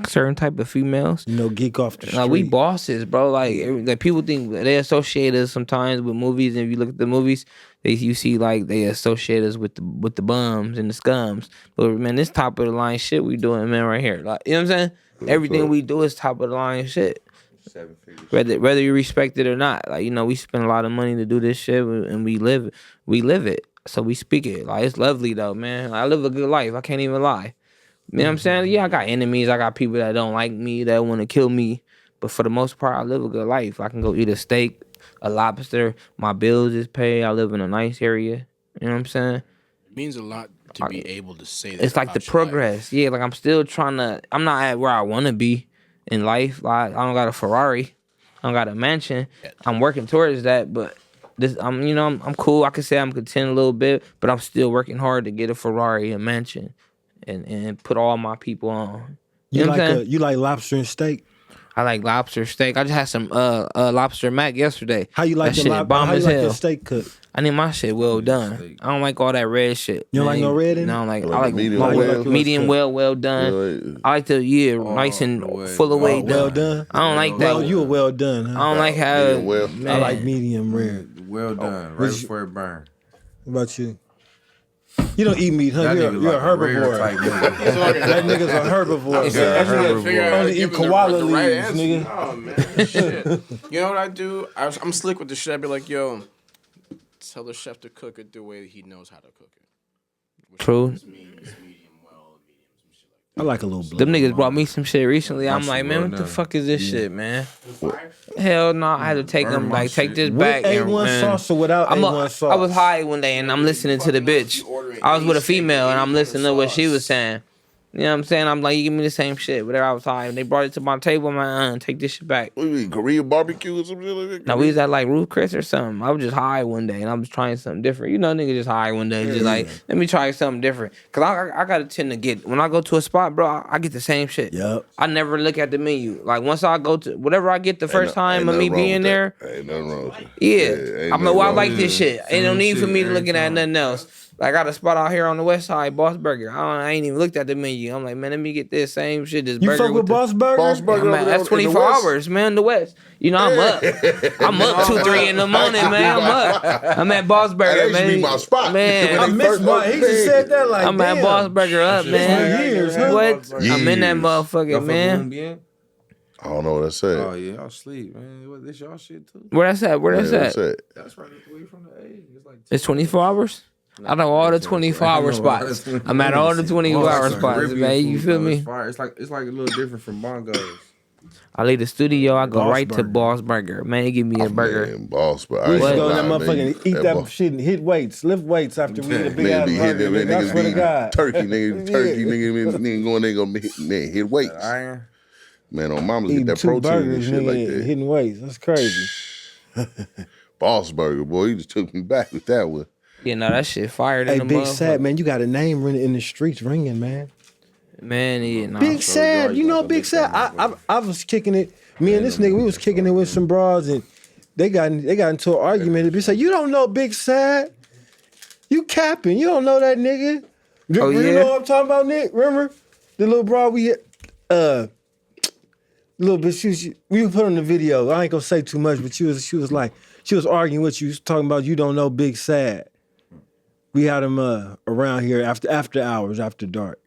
certain type of females. You know, geek off the street. Like, we bosses, bro. Like people think they associate us sometimes with movies, and if you look at the movies, you see like they associate us with the bums and the scums. But man, this top of the line shit we doing, man, right here. Like, you know what I'm saying? Everything we do is top of the line shit. 7 figures. Whether you respect it or not, like, you know, we spend a lot of money to do this shit, and we live it, so we speak it. Like, it's lovely though, man. I live a good life. I can't even lie. You know what I'm saying? Yeah, I got enemies. I got people that don't like me, that want to kill me. But for the most part, I live a good life. I can go eat a steak, a lobster. My bills is paid. I live in a nice area. You know what I'm saying? It means a lot to be able to say that. It's like the about your life. progress. Yeah, like, I'm still trying to. I'm not at where I want to be in life. Like, I don't got a Ferrari. I don't got a mansion. I'm working towards that, but I'm cool. I can say I'm content a little bit, but I'm still working hard to get a Ferrari, a mansion, and put all my people on. You know what I'm saying? You like lobster and steak? I like lobster steak. I just had some lobster mac yesterday. How you like that your shit bomb How you as like hell. your steak cooked? I need my shit well done. steak. I don't like all that red shit. You don't like no red in it? No, I like like medium my well? medium well done. Yeah, I like nice and the way. full of Oh, weight well done. done. I don't like that. Well, you a well done. Huh? I don't like how. medium well. Man, I like medium rare. Well done. Right Which- before it burn. What about you? You don't eat meat, huh? That You're nigga a like a rare herbivore. type nigga. That nigga's a herbivore. Yeah, That nigga herbivore. Figure out how to only give eat him koala the right leaves, answer. nigga. Oh man, shit. You know what I do? I'm slick with the shit. I'd be like, yo, tell the chef to cook it the way that he knows how to cook it. Which True. means medium well, medium, some shit like I like a little blood. Them niggas brought me some shit recently. I'm That like, shit man, well what the done. fuck is this shit, man? that. Hell no, I had to take Burn them, my like, take shit. this With back. A1 and sauce or without A1 sauce? I was high one day and I'm listening to the bitch. I was with a female and I'm listening to what she was saying. You know what I'm saying? I'm like, you give me the same shit. Whatever, I was high. And they brought it to my table. I'm like, take this shit back. What you mean, Korean barbecue or something like that? No, we was at like Ruth Chris or something. I was just high one day and I was trying something different. You know, nigga just high one day. Just like, let me try something different. Cause I gotta tend to get, when I go to a spot, bro, I get the same shit. Yup. I never look at the menu. Like, once I go to, whatever I get the first time of me being there, Ain't nothing wrong with that. yeah. ain't I'm like, nothing well, I wrong like with this shit. Ain't no Same need for shit me to every looking at time. nothing else. Like, I got a spot out here on the west side, Boss Burger. I ain't even looked at the menu. I'm like, man, let me get this same shit. This You burger fuck with the- Boss Burger? Boss Burger I'm over at, that's there in the 24 West? hours, man. The West. You know, I'm up. I'm up 2, 3 in the morning, man. I'm up. I'm at Boss Burger, That used to man. be my spot. Man, I missed my. He just said that like I'm damn. at Boss Burger up, man. years, huh? What? I'm in that Years. motherfucker, man. Man. I don't know what I said. Oh yeah, y'all sleep, man. What, this y'all shit too? Where that's at? Where Yeah, that's what's at? that? That's right away from the A. It's like It's 24 hours? I know all the 24-hour spots. I'm at all the 24-hour spots, man. You feel me? It's like a little different from bongos. I leave the studio, I go Boss right to Burger. Boss Burger. Man, give me a burger. Man, boss, but We I used to ain't go in gonna that lie, motherfucker man. and eat that shit and hit weights, lift weights after we eat a big ass Nigga be burger. hitting Nigga, I swear to God. turkey, nigga going there gonna hit weights. Iron. Man, on mama's get Eating that 2 protein burgers, and shit nigga, like and that. hitting weights. That's crazy. Boss Burger, boy, he just took me back with that one. Yeah, no, that shit fired Hey, in the Big motherfucker. Sad, man, you got a name in the streets ringing, man. Man, yeah, nah. Big Sad, George you know like a Big big Sad. thing, I was kicking it. Me and this nigga, we was kicking it with some bras, and they got into an argument. The bitch said, "You don't know Big Sad. You capping. You don't know that nigga." Oh, You yeah? know what I'm talking about, Nick? Remember the little bra we had? Little bit. We put on the video. I ain't gonna say too much, but she was arguing with you. She was talking about you don't know Big Sad. We had him around here after hours, after dark.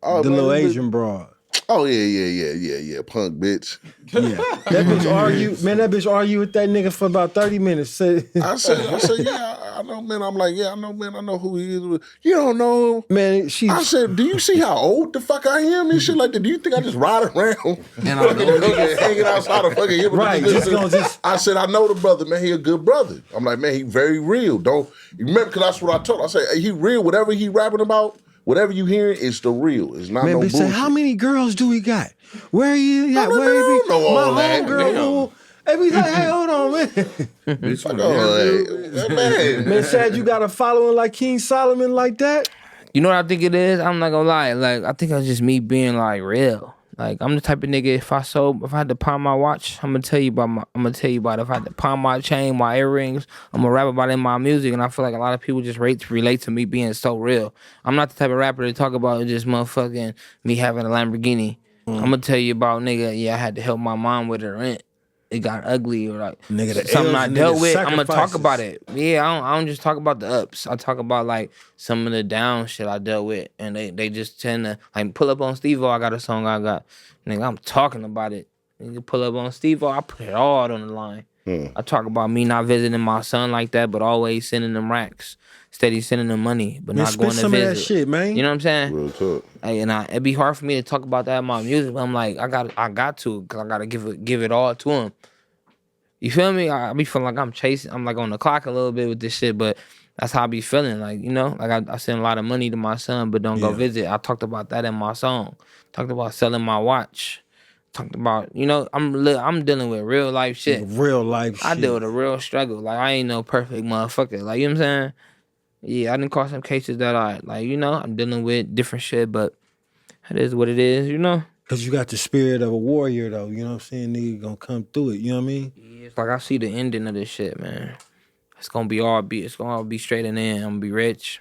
Oh, The man, little this bitch- Asian broad. Oh yeah, punk bitch. Yeah. That bitch argued with that nigga for about 30 minutes. I said, yeah, I know, man. I'm like, yeah, I know who he is. You don't know him. Man, I said, do you see how old the fuck I am and shit like that? Do you think I just ride around And I know hanging outside of fucking him? Right, just- I said, I know the brother, man. He a good brother. I'm like, man, he very real. Don't you remember? Because that's what I told him. I said, hey, he real. Whatever he rapping about, whatever you hearing, it's the real. It's not Man, no bitch bullshit. said, how many girls do we got? Where you at? No, Where I you don't be? know all My that. homegirl. Hey, we like, hey, hold on, man. Bitch, Fuck from all Denver. that. Man. Man said you got a following like King Solomon like that? You know what I think it is? I'm not gonna lie. Like, I think it's just me being like real. Like, I'm the type of nigga. If I had to pawn my watch, I'm gonna tell you about it. If I had to pawn my chain, my earrings, I'm gonna rap about it in my music. And I feel like a lot of people just relate to me being so real. I'm not the type of rapper to talk about just motherfucking me having a Lamborghini. I'm gonna tell you about, nigga, yeah, I had to help my mom with her rent. It got ugly, or like Nigga, the something L's I and dealt niggas with. I'm gonna talk sacrifices. about it. Yeah, I don't just talk about the ups. I talk about like some of the down shit I dealt with, and they just tend to like pull up on Steve-O. I got a song I got, nigga. I'm talking about it. Nigga, pull up on Steve-O. I put it all on the line. I talk about me not visiting my son like that, but always sending them racks, steady sending them money, but Man, not spit going to some of visit. that shit, man. You know what I'm saying? Real talk. Hey, and it'd be hard for me to talk about that in my music, but I'm like, I got to, because I got to give it all to him. You feel me? I be feeling like I'm like on the clock a little bit with this shit, but that's how I be feeling. Like, you know, like I send a lot of money to my son, but don't go visit. I talked about that in my song. Talked about selling my watch. Talked about, you know, I'm dealing with real life shit. Real life shit. I deal with a real struggle. Like, I ain't no perfect motherfucker. Like, you know what I'm saying? Yeah, I done caught some cases that I'm dealing with different shit, but it is what it is, you know? Because you got the spirit of a warrior, though. You know what I'm saying? Nigga gonna come through it. You know what I mean? Yeah, it's like I see the ending of this shit, man. It's gonna all be straight in the end. I'm gonna be rich.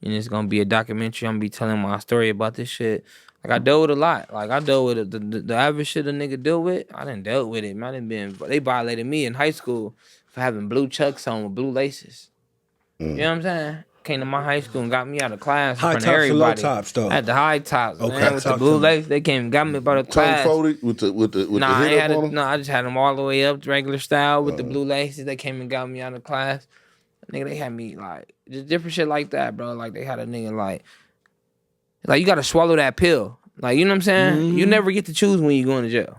And it's gonna be a documentary. I'm gonna be telling my story about this shit. Like, I dealt with a lot. Like, I dealt with the average shit a nigga deal with. I done dealt with it, man. They violated me in high school for having blue chucks on with blue laces. You know what I'm saying? Came to my high school and got me out of class in High front tops of or everybody. low tops, though? I had the high tops, Okay. man, with the Talk blue to me. lace. They came and got me about the Tongue class. folded with the Nah, I head ain't had up on it. him? No, I just had them all the way up, regular style with the blue laces. They came and got me out of class. Nigga, they had me like just different shit like that, bro. Like, they had a nigga like you gotta swallow that pill. Like, you know what I'm saying? You never get to choose when you going to jail.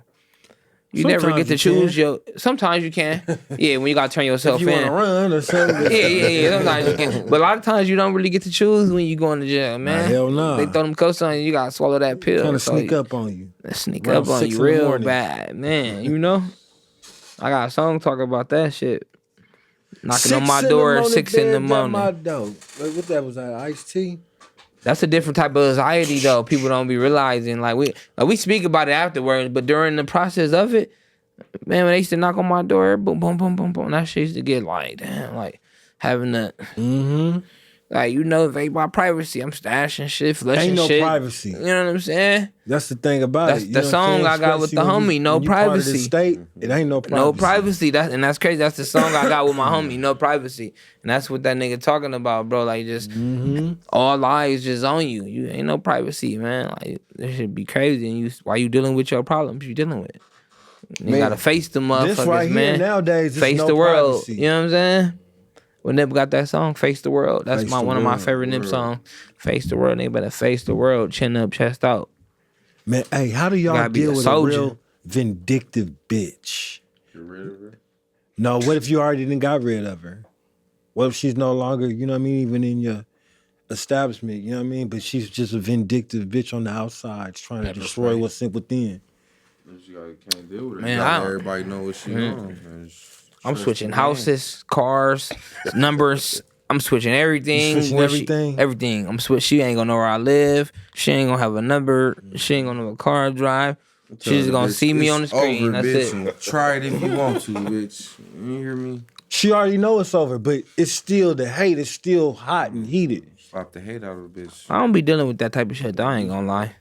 You never get Sometimes to you choose can. your. Sometimes you can. Yeah, when you gotta turn yourself If you in. want to run or something. Yeah. Sometimes you can. But a lot of times you don't really get to choose when you going to jail, man. hell nah. They throw them coats on you. You gotta swallow that pill. Trying to So sneak you- up on you. They sneak Around up on 6 you in the real morning. bad, man. You know. I got a song talking about that shit. Knocking on my 6 in the door at morning, 6 in the bed got morning. my dough. What that was that? Iced tea? That's a different type of anxiety, though. People don't be realizing. Like, we speak about it afterwards, but during the process of it, man, when they used to knock on my door, boom, boom, boom, boom, boom, that shit used to get like, damn, like having the, like, you know, invade my privacy. I'm stashing shit, flushing Ain't no shit. privacy. You know what I'm saying? That's the thing about That's it. You the know what I'm song saying? I got with the Especially when homie, No when you part of the Privacy. state, it ain't no privacy. No privacy. And that's crazy. That's the song I got with my homie, No Privacy. And that's what that nigga talking about, bro. Like, just all eyes just on you. You ain't no privacy, man. Like, this should be crazy. And why you dealing with your problems you dealing with? You Man, gotta face the motherfuckers, This right man. here nowadays is Face no the world. privacy. You know what I'm saying? When Nip got that song, Face the World. That's Face the one of my world, favorite Nip songs. Face the world. Nigga better face the world. Chin up, chest out. Man, hey, how do y'all Gotta be deal a with soldier. a real vindictive bitch. Get rid of her. No, what if you already done got rid of her? What if she's no longer, you know what I mean, even in your establishment, you know what I mean? But she's just a vindictive bitch on the outside trying to destroy what's within. You can't deal with it. Man, You gotta let everybody know what she on. I'm switching houses, cars, numbers. I'm switching everything. You switching everything? Everything. She ain't gonna know where I live. She ain't gonna have a number. She ain't gonna know what car I drive. She's just gonna see me on the screen. Over, That's bitch, it. and try it if you want to, bitch. You hear me? She already know it's over, but it's still, the hate is still hot and heated. Slap the hate out of the bitch. I don't be dealing with that type of shit, though. I ain't gonna lie.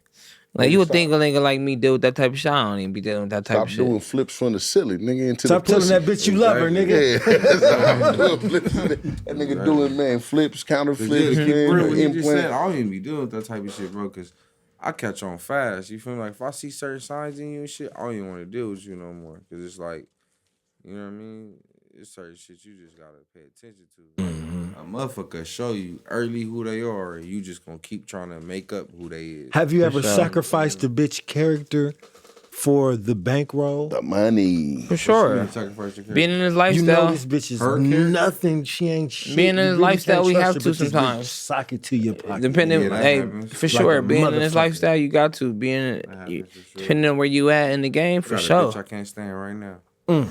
Like, you would think a nigga like me deal with that type of shit. I don't even be dealing with that type Stop of shit. doing flips from the ceiling, nigga, into Stop the telling pussy. that bitch you love her, nigga. Yeah. Stop doing flips. That nigga doing, man, flips, counter flips, Keep real man, what you just said. implant. I don't even be dealing with that type of shit, bro, because I catch on fast. You feel me? Like, if I see certain signs in you and shit, I don't even want to deal with you no more. Because it's like, you know what I mean? It's certain shit you just got to pay attention to. A motherfucker show you early who they are, and you just going to keep trying to make up who they is. Have you ever sacrificed a bitch character for the bankroll? The money. For sure. Being in his lifestyle. You know this bitch is nothing. She ain't shit. Being in his You really lifestyle, can't we trust have her, to but this bitch sometimes. Sock it to your pocket. Depending, Yeah, that hey, happens. for Like sure. a Being in his motherfucker. lifestyle, you got to. Depending on where you at in the game, for Got a sure. bitch I can't stand right now.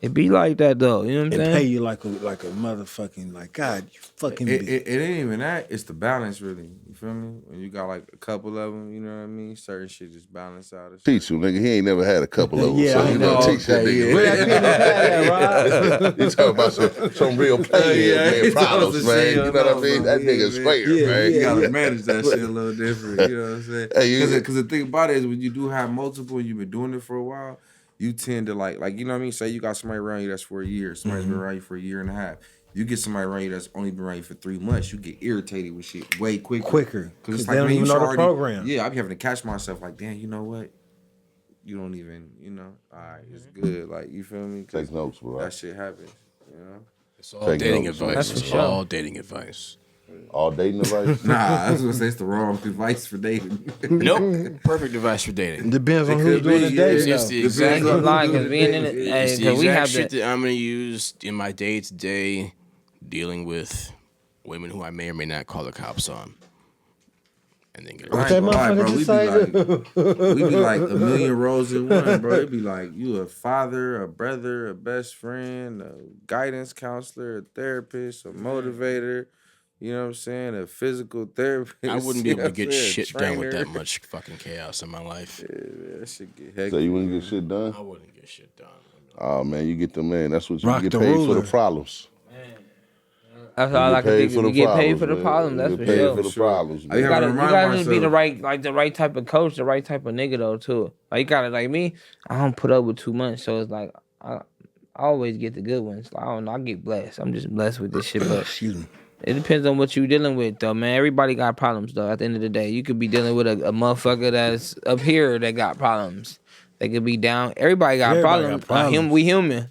It be like that, though. You know what I'm And saying? pay you like a motherfucking, like, God, you fucking bitch. It ain't even that. It's the balance, really. You feel me? When you got like a couple of them, you know what I mean? Certain shit just balance out. Teach him, nigga. He ain't never had a couple of them, Yeah, so I you know. gotta teach that Okay, nigga. yeah. Where that pen is at, Rob? You talking about some real play Yeah, man, he problems, told us man. to You know say, what I mean? That yeah, nigga's man. fair, Yeah, man. You gotta manage that shit a little different. You know what I'm saying? Hey, Because the thing about it is when you do have multiple and you've been doing it for a while, you tend to like you know what I mean? Say you got somebody around you that's for a year, somebody's been around you for a year and a half. You get somebody around you that's only been around you for 3 months, you get irritated with shit way quicker. Because it's they don't man, even you know the should program. Yeah, I be having to catch myself like, damn, you know what? You don't even, you know, all right, it's good. Like, you feel me? 'Cause Take notes, bro. that shit happens, you know? It's all Take dating notes, advice. man. It's all dating advice. All dating advice? Nah, I was gonna say it's the wrong advice for dating. Nope. Perfect advice for dating. Depends on It who's could doing be, the yeah. dating. It's though. the exact, Depends on Like, who's cause being in it, doing hey, it's the 'cause we exact have shit that. that I'm gonna use in my day to day dealing with women who I may or may not call the cops on. And then get I What ain't that gonna lie, motherfucker bro. just say? We be like a million roles in one, bro. It be like you a father, a brother, a best friend, a guidance counselor, a therapist, a motivator. You know what I'm saying? A physical therapist. I wouldn't be you able know to get what I'm saying? shit done with Trainer. that much fucking chaos in my life. Yeah, that shit get hectic. So you wouldn't get shit done? I wouldn't get shit done. Oh, man, you get them, man. That's what you Rock get the paid for ruler. the problems. That's You all get I can paid think for of. the You get paid problems, for the man. problem. You That's get for paid sure. for the problems, I man. You gotta gotta remind be the myself. right type of coach, the right type of nigga though too. Like you gotta like me. I don't put up with too much, so it's like I always get the good ones. Like, I don't know. I get blessed. I'm just blessed with this shit, but Excuse me. it depends on what you dealing with though, man. Everybody got problems though. At the end of the day, you could be dealing with a motherfucker that's up here that got problems. They could be down. Everybody got Everybody got problems. problems. We human.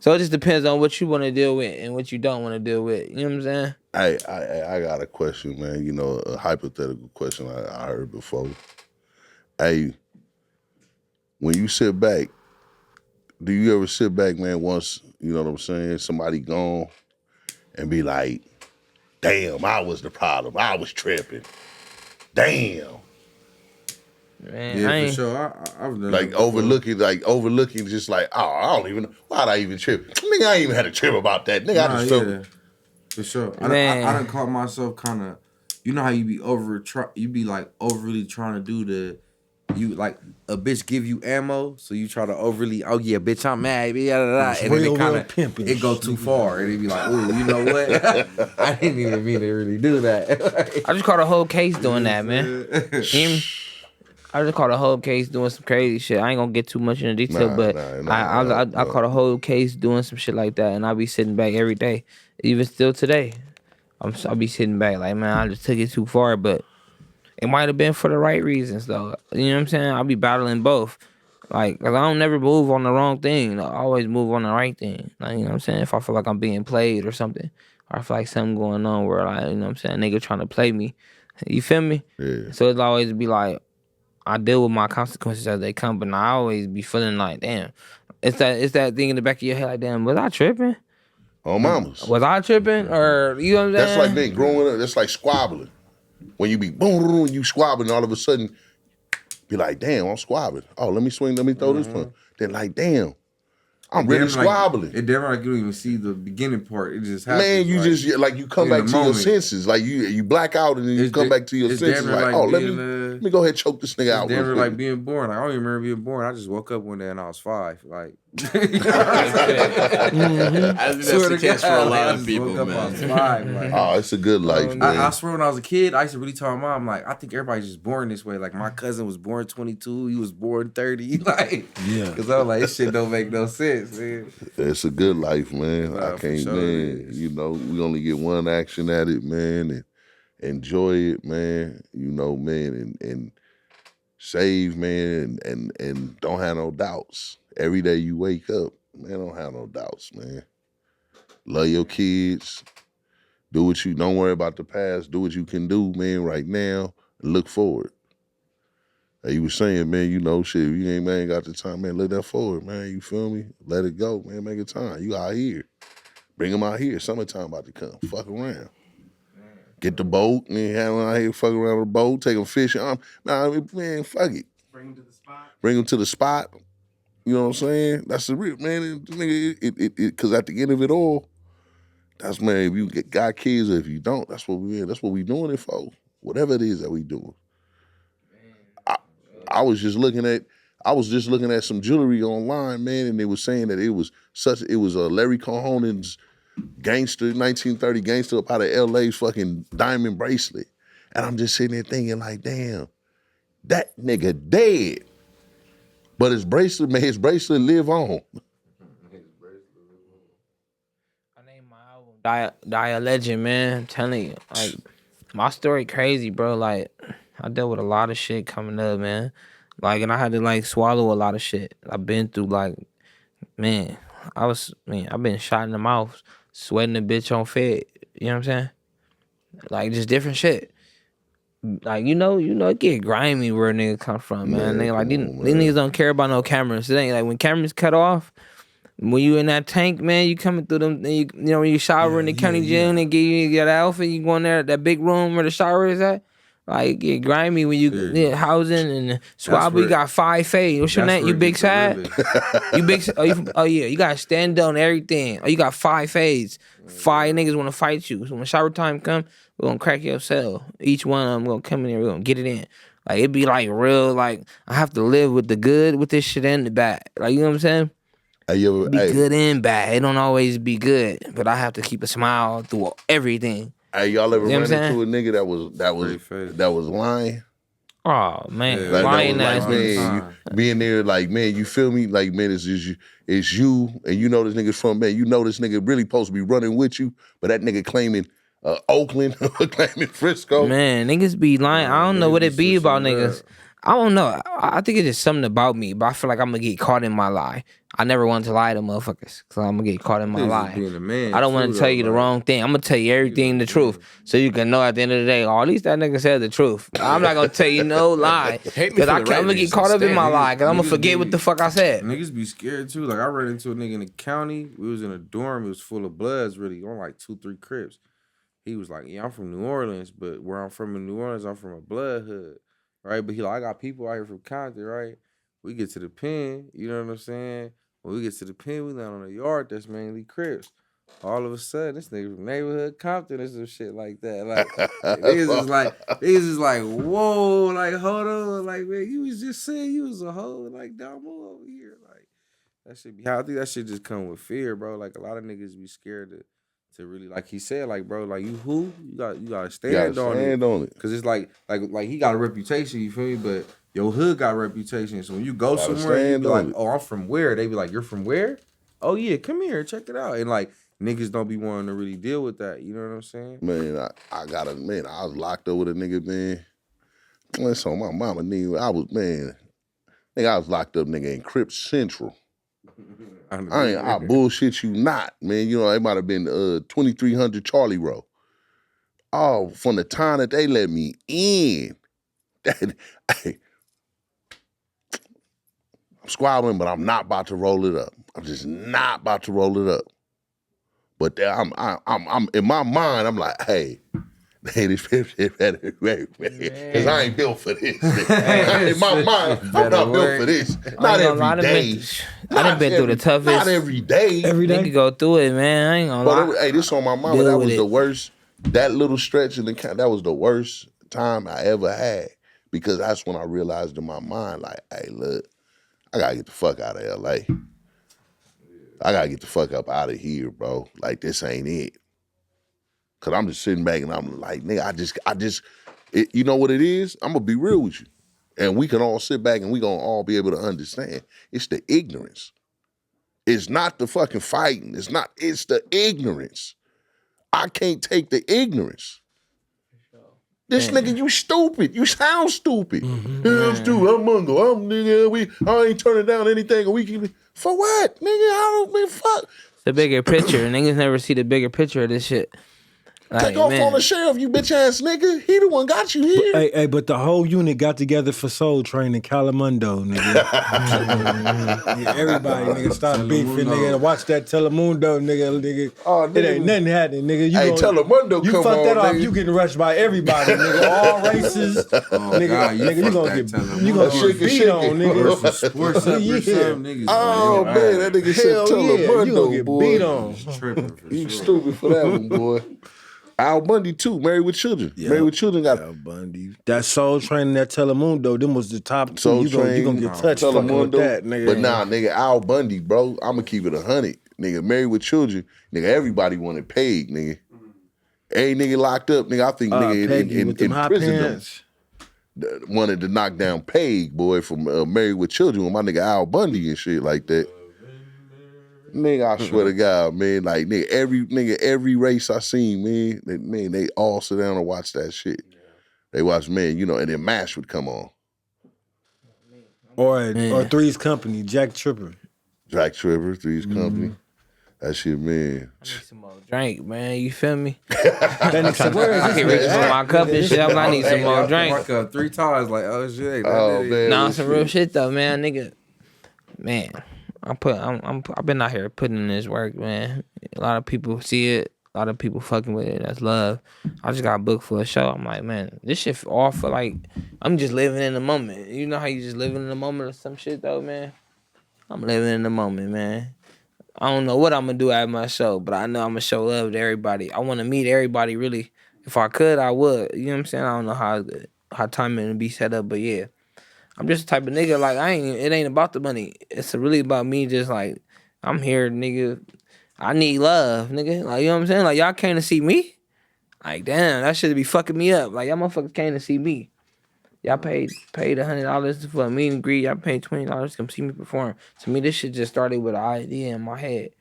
So it just depends on what you want to deal with and what you don't want to deal with. You know what I'm saying? Hey, I got a question, man. You know, a hypothetical question I heard before. Hey, when you sit back, do you ever sit back, man, once, you know what I'm saying, somebody gone and be like, damn, I was the problem. I was tripping. Damn. Man, I Yeah, for ain't, sure. I've done Like that before. overlooking just like, oh, I don't even know. Why'd I even trip? Nigga, I ain't even had a trip about that. Nigga, I Nah, just felt yeah, for sure. I Man. done caught myself kind of, you know how you be overly trying to do you like a bitch give you ammo, so you try to overly, oh yeah, bitch, I'm mad, It's and then real, it kind real of pimping it go shit. too far, and it be like, oh, you know what? I didn't even mean to really do that. I just caught a whole case doing that, man. Hear me? I just caught a whole case doing some crazy shit. I ain't gonna get too much into detail, but I caught a whole case doing some shit like that, and I be sitting back every day, even still today. I be sitting back like, man, I just took it too far, but it might have been for the right reasons though. You know what I'm saying? I'll be battling both. Like, 'cause I don't never move on the wrong thing. I always move on the right thing. Like, you know what I'm saying? If I feel like I'm being played or something, or I feel like something going on where, like, you know what I'm saying, nigga trying to play me. You feel me? Yeah. So it'll always be like, I deal with my consequences as they come, but I always be feeling like, damn, it's that thing in the back of your head, like, damn, was I tripping? On mamas. Was I tripping? Or you know what I'm That's saying? like being growing up. That's like squabbling. When you be boom, boom, you squabbling, all of a sudden, be like, damn, I'm squabbling. Oh, let me swing, let me throw this punch. Then like, damn, I'm really squabbling. It damn like you don't even see the beginning part. It just happens. Man, you like, just like you come back to your senses. Like you black out and then you come back to your senses. Like, oh, let me go ahead and choke this nigga out. It's damn near like being born. Like, I don't even remember being born. I just woke up one day and I was 5. Like, I think that's the case for a lot of people, man. I was 5. Like, oh, it's a good life, man. I swear when I was a kid, I used to really tell my mom, like, I think everybody's just born this way. Like, my cousin was born 22. He was born 30. Like, yeah. Because I was like, this shit don't make no sense, man. It's a good life, man. I can't, man. You know, we only get one action at it, man, and enjoy it, man. You know, man, and save, man, and don't have no doubts. Every day you wake up, man, don't have no doubts, man. Love your kids. Don't worry about the past. Do what you can do, man, right now, and look forward. Like you were saying, man, you know, shit, if you ain't got the time, man, look that forward, man, you feel me? Let it go, man, make it time. You out here. Bring them out here. Summertime about to come. Fuck around. Get the boat, man, have them out here, fuck around with the boat, take them fishing. Man, fuck it. Bring them to the spot. Bring them to the spot. You know what I'm saying? That's the real, man, because at the end of it all, that's, man, if you got kids or if you don't, that's what we doing it for. Whatever it is that we doing. I was just looking at some jewelry online, man, and they were saying that it was Larry Cohonen's gangster, 1930 gangster up out of LA's fucking diamond bracelet. And I'm just sitting there thinking like, damn, that nigga dead. But his bracelet live on. I named my album Die a Legend, man. I'm telling you. Like, my story crazy, bro. Like, I dealt with a lot of shit coming up, man. Like, and I had to, like, swallow a lot of shit. I've been through, like, man, I've been shot in the mouth, sweating a bitch on Fed. You know what I'm saying? Like, just different shit. Like, you know, it get grimy where a nigga come from, man. They like, these niggas don't care about no cameras. It ain't like when cameras cut off, when you in that tank, man, you coming through them, you know, when you shower in the county jail and they give you that outfit, you go in there, that big room where the shower is at. Like, get grimy when you get housing and swab. You got 5 fades. What's your name? You big side? You big? Oh yeah. You got stand on everything. Oh, you got 5 fades. 5 niggas want to fight you. So when shower time come, we're gonna crack your cell. Each one of them gonna come in here. We're gonna get it in. Like, it be like real. Like, I have to live with the good with this shit and the bad. Like, you know what I'm saying? Good and bad. It don't always be good, but I have to keep a smile through everything. Hey, y'all ever run into a nigga that was lying? Oh man, lying ass nigga. Being there, like, man, you feel me? Like, man, it's you, and you know this nigga's from, man. You know this nigga really supposed to be running with you, but that nigga claiming Oakland, claiming Frisco. Man, niggas be lying. I don't know what it be about niggas. I don't know. I think it's just something about me, but I feel like I'm gonna get caught in my lie. I never want to lie to motherfuckers, because I'm gonna get caught in my lie. I don't want to tell you the wrong thing. I'm gonna tell you everything the truth, so you can know at the end of the day, oh, at least that nigga said the truth. I'm not gonna tell you no lie, because I'm gonna get caught up in my lie, because I'm gonna forget what the fuck I said. Niggas be scared too. Like, I ran into a nigga in the county. We was in a dorm. It was full of bloods, really, on like 2-3 Crips. He was like, yeah, I'm from New Orleans, but where I'm from in New Orleans, I'm from a blood hood. Right, but he like, I got people out here from Compton, right? We get to the pen, you know what I'm saying? When we get to the pen, we land on a yard that's mainly Crips. All of a sudden, this nigga from neighborhood Compton or some shit like that. Like, niggas is like, whoa, like, hold on, like, man, you was just saying you was a hoe, like, down more over here, like, that shit be. I think that shit just come with fear, bro. Like, a lot of niggas be scared to really, like he said, like, bro, like, you who? You gotta stand on it. Cause it's like he got a reputation, you feel me? But your hood got a reputation. So when you go somewhere, you be like, oh, I'm from where? They be like, you're from where? Oh yeah, come here, check it out. And like, niggas don't be wanting to really deal with that. You know what I'm saying? Man, I was locked up with a nigga, man. That's on my mama nigga. I was locked up, nigga, in Crip Central. I bullshit you not, man. You know, it might have been 2300 Charlie Row. Oh, from the time that they let me in, squabbling, but I'm not about to roll it up. I'm just not about to roll it up. But I'm in my mind, I'm like, hey, this shit better work, man. Because I ain't built for this. In my mind, I'm not built for this. Not every day. I done been through the toughest. Not every day. Every day. Nigga go through it, man. I ain't gonna lie. Hey, this on my mama. That was the worst. That little stretch in the camp, that was the worst time I ever had. Because that's when I realized in my mind, like, hey, look, I gotta get the fuck out of LA. I gotta get the fuck up out of here, bro. Like, this ain't it. Cause I'm just sitting back and I'm like, nigga, you know what it is? I'm gonna be real with you. And we can all sit back and we gonna all be able to understand. It's the ignorance. It's not the fucking fighting. It's the ignorance. I can't take the ignorance. This nigga, you stupid. You sound stupid. I'm stupid. I'm Mungo. I'm nigga. I ain't turning down anything a week. For what? Nigga, I don't give a fuck. The bigger picture. Niggas never see the bigger picture of this shit. Like, take off on the sheriff, you bitch ass nigga. He the one got you here. But the whole unit got together for Soul Train in Calamundo, nigga. Yeah, everybody, nigga, stop beefing, nigga, and watch that Telemundo, nigga. Oh, nigga. It ain't nothing happening, nigga. Telemundo, you come fuck on, that off, nigga. you getting rushed by everybody, nigga. All races, nigga. God, nigga, you gonna get beat on, nigga. Sports up for some niggas. Oh man, that nigga said Telemundo, you gonna get boy. beat on. You stupid for that one, boy. Al Bundy too, Married with Children. Yeah. Married with Children got Al Bundy. That Soul Train and that Telemundo, them was the top two. Soul You gonna get touched fucking with that, nigga. But nah, nigga, Al Bundy, bro, I'm gonna keep it 100. Nigga, Married with Children, nigga, everybody wanted paid, nigga. Every nigga locked up, nigga, I think nigga in prison wanted to knock down Peg, boy, from Married with Children with my nigga Al Bundy and shit like that. Nigga, I swear to God, man, like every race I seen, man, they all sit down and watch that shit. They watch, man, you know, and then MASH would come on. Or Three's Company, Jack Tripper. Three's Company. That shit, man. I need some more drink, man. You feel me? I can't reach for my cup and shit. I need some more drink. Mark up 3 times, like, oh shit. Oh man, nah, some real shit though, man, nigga. Man. I've been out here putting in this work, man. A lot of people see it. A lot of people fucking with it. That's love. I just got booked for a show. I'm like, man, this shit all for like, I'm just living in the moment. You know how you just living in the moment or some shit though, man? I'm living in the moment, man. I don't know what I'm gonna do at my show, but I know I'm gonna show love to everybody. I want to meet everybody, really. If I could, I would. You know what I'm saying? I don't know how timing would be set up, but yeah. I'm just the type of nigga, like, it ain't about the money. It's really about me just, like, I'm here, nigga. I need love, nigga. Like, you know what I'm saying? Like, y'all came to see me? Like, damn, that should be fucking me up. Like, y'all motherfuckers came to see me. Y'all paid $100 for a meet and greet. Y'all paid $20 to come see me perform. To me, this shit just started with an idea in my head.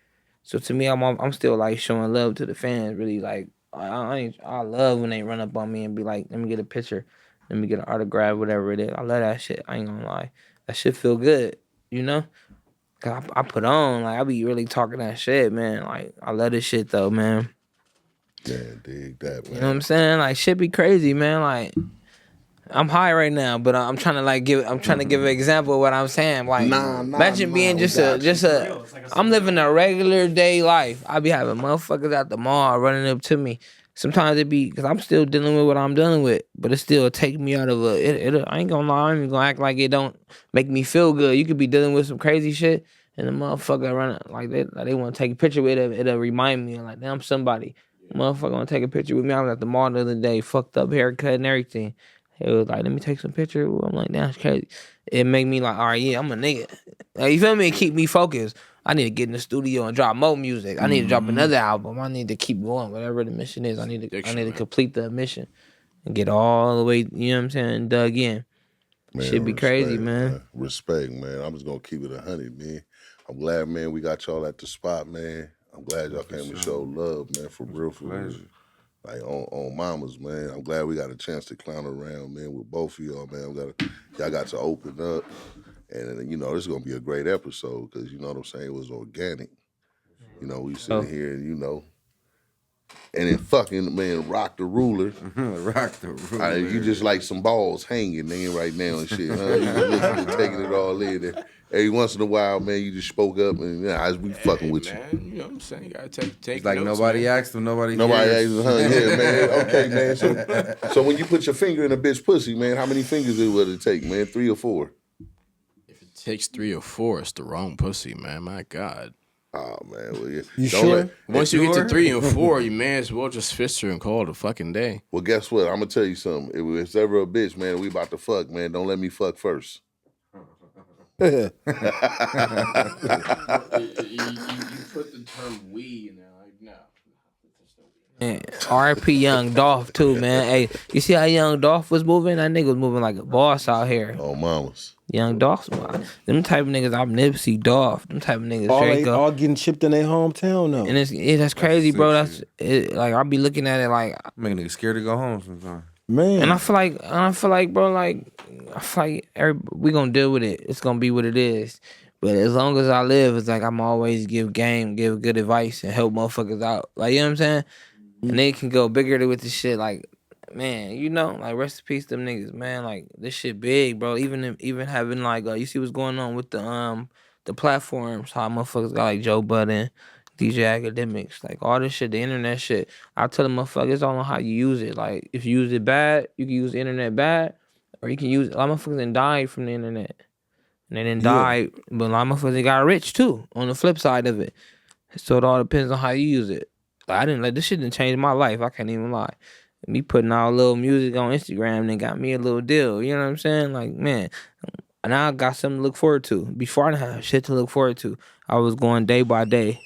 So, to me, I'm still, like, showing love to the fans, really. Like, I love when they run up on me and be like, let me get a picture. Let me get an autograph, whatever it is. I love that shit. I ain't gonna lie. That shit feel good, you know? Cause I put on, like, I be really talking that shit, man. Like, I love this shit, though, man. Yeah, dig that, man. You know what I'm saying? Like, shit be crazy, man. Like, I'm high right now, but I'm trying to give an example of what I'm saying. Like, imagine being I'm living a regular day life. I be having motherfuckers at the mall running up to me. Sometimes it be, because I'm still dealing with what I'm dealing with, but it still take me out of I ain't gonna lie, I ain't gonna act like it don't make me feel good. You could be dealing with some crazy shit, and the motherfucker running, like they want to take a picture with it, it'll remind me, like, damn, somebody. Motherfucker want to take a picture with me. I was at the mall the other day, fucked up haircut and everything. It was like, let me take some picture. I'm like, damn, it's crazy. It make me like, all right, yeah, I'm a nigga. Like, you feel me? It keep me focused. I need to get in the studio and drop more music. I need to drop another album. I need to keep going, whatever the mission is. I need to complete the mission and get all the way, you know what I'm saying, dug in. Man, should be crazy, man. Respect, man. I'm just gonna keep it 100, man. I'm glad, man, we got y'all at the spot, man. I'm glad y'all came to show love, man, for real, for real. Like, on mamas, man. I'm glad we got a chance to clown around, man, with both of y'all, man. Y'all got to open up. And, you know, this is going to be a great episode because, you know what I'm saying, it was organic. You know, we sitting here and, you know, and then fucking, man, rock the ruler. Rock the ruler. You just like some balls hanging, man, right now and shit, huh? You just listening, taking it all in. And every once in a while, man, you just spoke up and I be fucking with man, you. You know what I'm saying? You gotta take It's like notes, nobody man. asked him, nobody Nobody hears. asked, huh? Yeah, man. Okay, man. So when you put your finger in a bitch pussy, man, how many fingers would it take, man? 3 or 4? If it takes 3 or 4, it's the wrong pussy, man. My God. Oh man, well, yeah. You sure? Once you get to 3 or 4, you may as well just fist her and call it a fucking day. Well, guess what? I'm gonna tell you something. If it's ever a bitch, man, we about to fuck, man. Don't let me fuck first. You put the term "we" in there, like no. Man, R.I.P. Young Dolph too, man. Hey, you see how Young Dolph was moving? That nigga was moving like a boss out here. Oh, mamas. Young Dolph, them type of niggas. I'm Nipsey Dolph. Them type of niggas. Straight go. All getting shipped in their hometown though. And that's crazy, bro. That's like I'll be looking at it like, Make a nigga scared to go home sometimes. Man. and I feel like, bro, like I feel like we gonna deal with it. It's gonna be what it is. But as long as I live, it's like I'm always give good advice, and help motherfuckers out. Like, you know what I'm saying? And they can go bigger with this shit. Like, man, you know, like rest in peace them niggas, man. Like this shit big, bro. Even having like, you see what's going on with the platforms, how motherfuckers got like Joe Budden, DJ Academics, like all this shit, the internet shit. I tell them motherfuckers, it's all on how you use it. Like if you use it bad, you can use the internet bad, or you can use a lot of motherfuckers done died from the internet. And they didn't die, but a lot of motherfuckers got rich too, on the flip side of it. So it all depends on how you use it. Like, this shit done changed my life. I can't even lie. Me putting out a little music on Instagram then got me a little deal. You know what I'm saying? Like, man, now I got something to look forward to. Before I didn't have shit to look forward to. I was going day by day.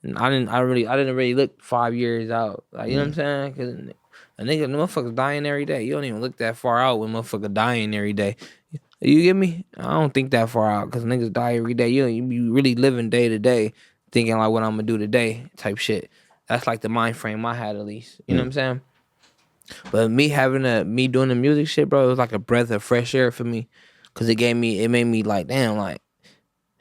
And I didn't really look 5 years out. Like, you know what I'm saying? Cause a nigga, the motherfuckers dying every day. You don't even look that far out when motherfucker dying every day. You get me? I don't think that far out because niggas die every day. You be really living day to day, thinking like what I'm gonna do today type shit. That's like the mind frame I had at least. You know what I'm saying? But me doing the music shit, bro, it was like a breath of fresh air for me. Cause it made me like, damn, like,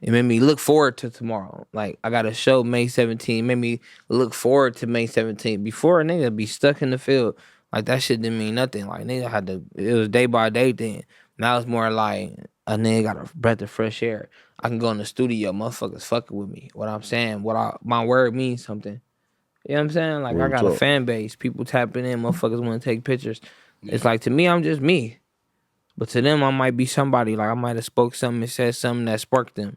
it made me look forward to tomorrow. Like, I got a show May 17th. It made me look forward to May 17th. Before, a nigga be stuck in the field. Like, that shit didn't mean nothing. Like, nigga it was day by day thing. Now it's more like, a nigga got a breath of fresh air. I can go in the studio, motherfuckers fucking with me. What I'm saying, my word means something. You know what I'm saying? Like, I got a fan base. People tapping in, motherfuckers want to take pictures. Yeah. It's like, to me, I'm just me. But to them, I might be somebody. Like, I might have spoke something and said something that sparked them.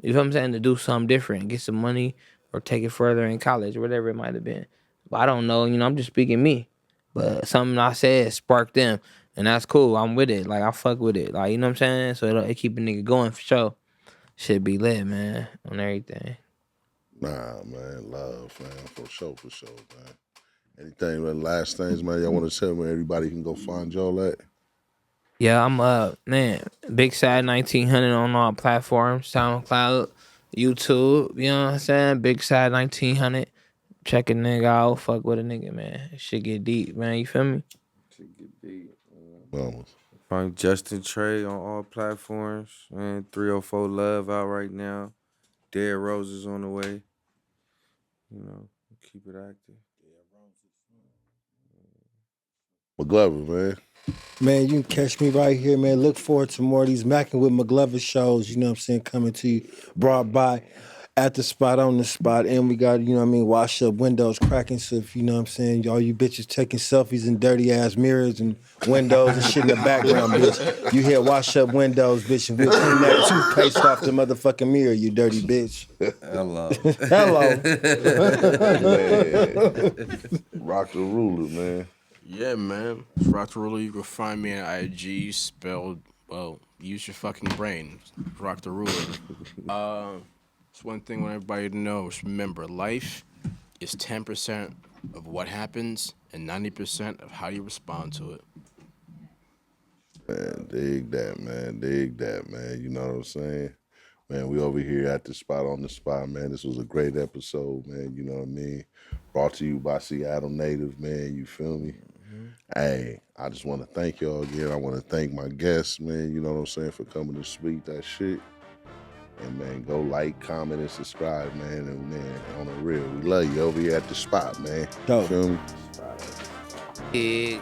You know what I'm saying? To do something different, get some money, or take it further in college, or whatever it might have been. But I don't know. You know, I'm just speaking me. But something I said sparked them. And that's cool. I'm with it. Like, I fuck with it. Like, you know what I'm saying? So it keep a nigga going for sure. Shit be lit, man, on everything. Nah, man, love, man, for sure, man. Anything, man, last things, man, y'all want to tell me everybody can go find y'all at? Yeah, I'm man, Big Sad 1900 on all platforms, SoundCloud, YouTube, you know what I'm saying? Big Sad 1900. Check a nigga out, fuck with a nigga, man. Shit get deep, man, you feel me? Shit get deep. Vamos. Find Justin Trey on all platforms, man. 304 Love out right now. Dead Roses on the way. You know, keep it active. McGlover, man. Man, you can catch me right here, man. Look forward to more of these Mackin' with McGlover shows, you know what I'm saying, coming to you, brought by At the Spot, on the Spot. And we got, you know what I mean, wash up windows cracking. So if you know what I'm saying, all you bitches taking selfies in dirty ass mirrors and windows and shit in the background, bitch. You hear wash up windows, bitch, and we'll clean that toothpaste off the motherfucking mirror, you dirty bitch. Hello. Man. Rock the ruler, man. Yeah, man. It's Rock the Ruler. You can find me at IG, spelled, well, use your fucking brain. Rock the Ruler. It's one thing I want everybody to know is remember, life is 10% of what happens and 90% of how you respond to it. Man, dig that, man. Dig that, man. You know what I'm saying? Man, we over here at the spot on the spot, man. This was a great episode, man. You know what I mean? Brought to you by Seattle Native, man. You feel me? Hey, I just want to thank y'all again. I want to thank my guests, man. You know what I'm saying? For coming to speak that shit. And man, go like, comment, and subscribe, man. And man, on the real, we love you over here at the spot, man. Dope. Feel me? Yeah.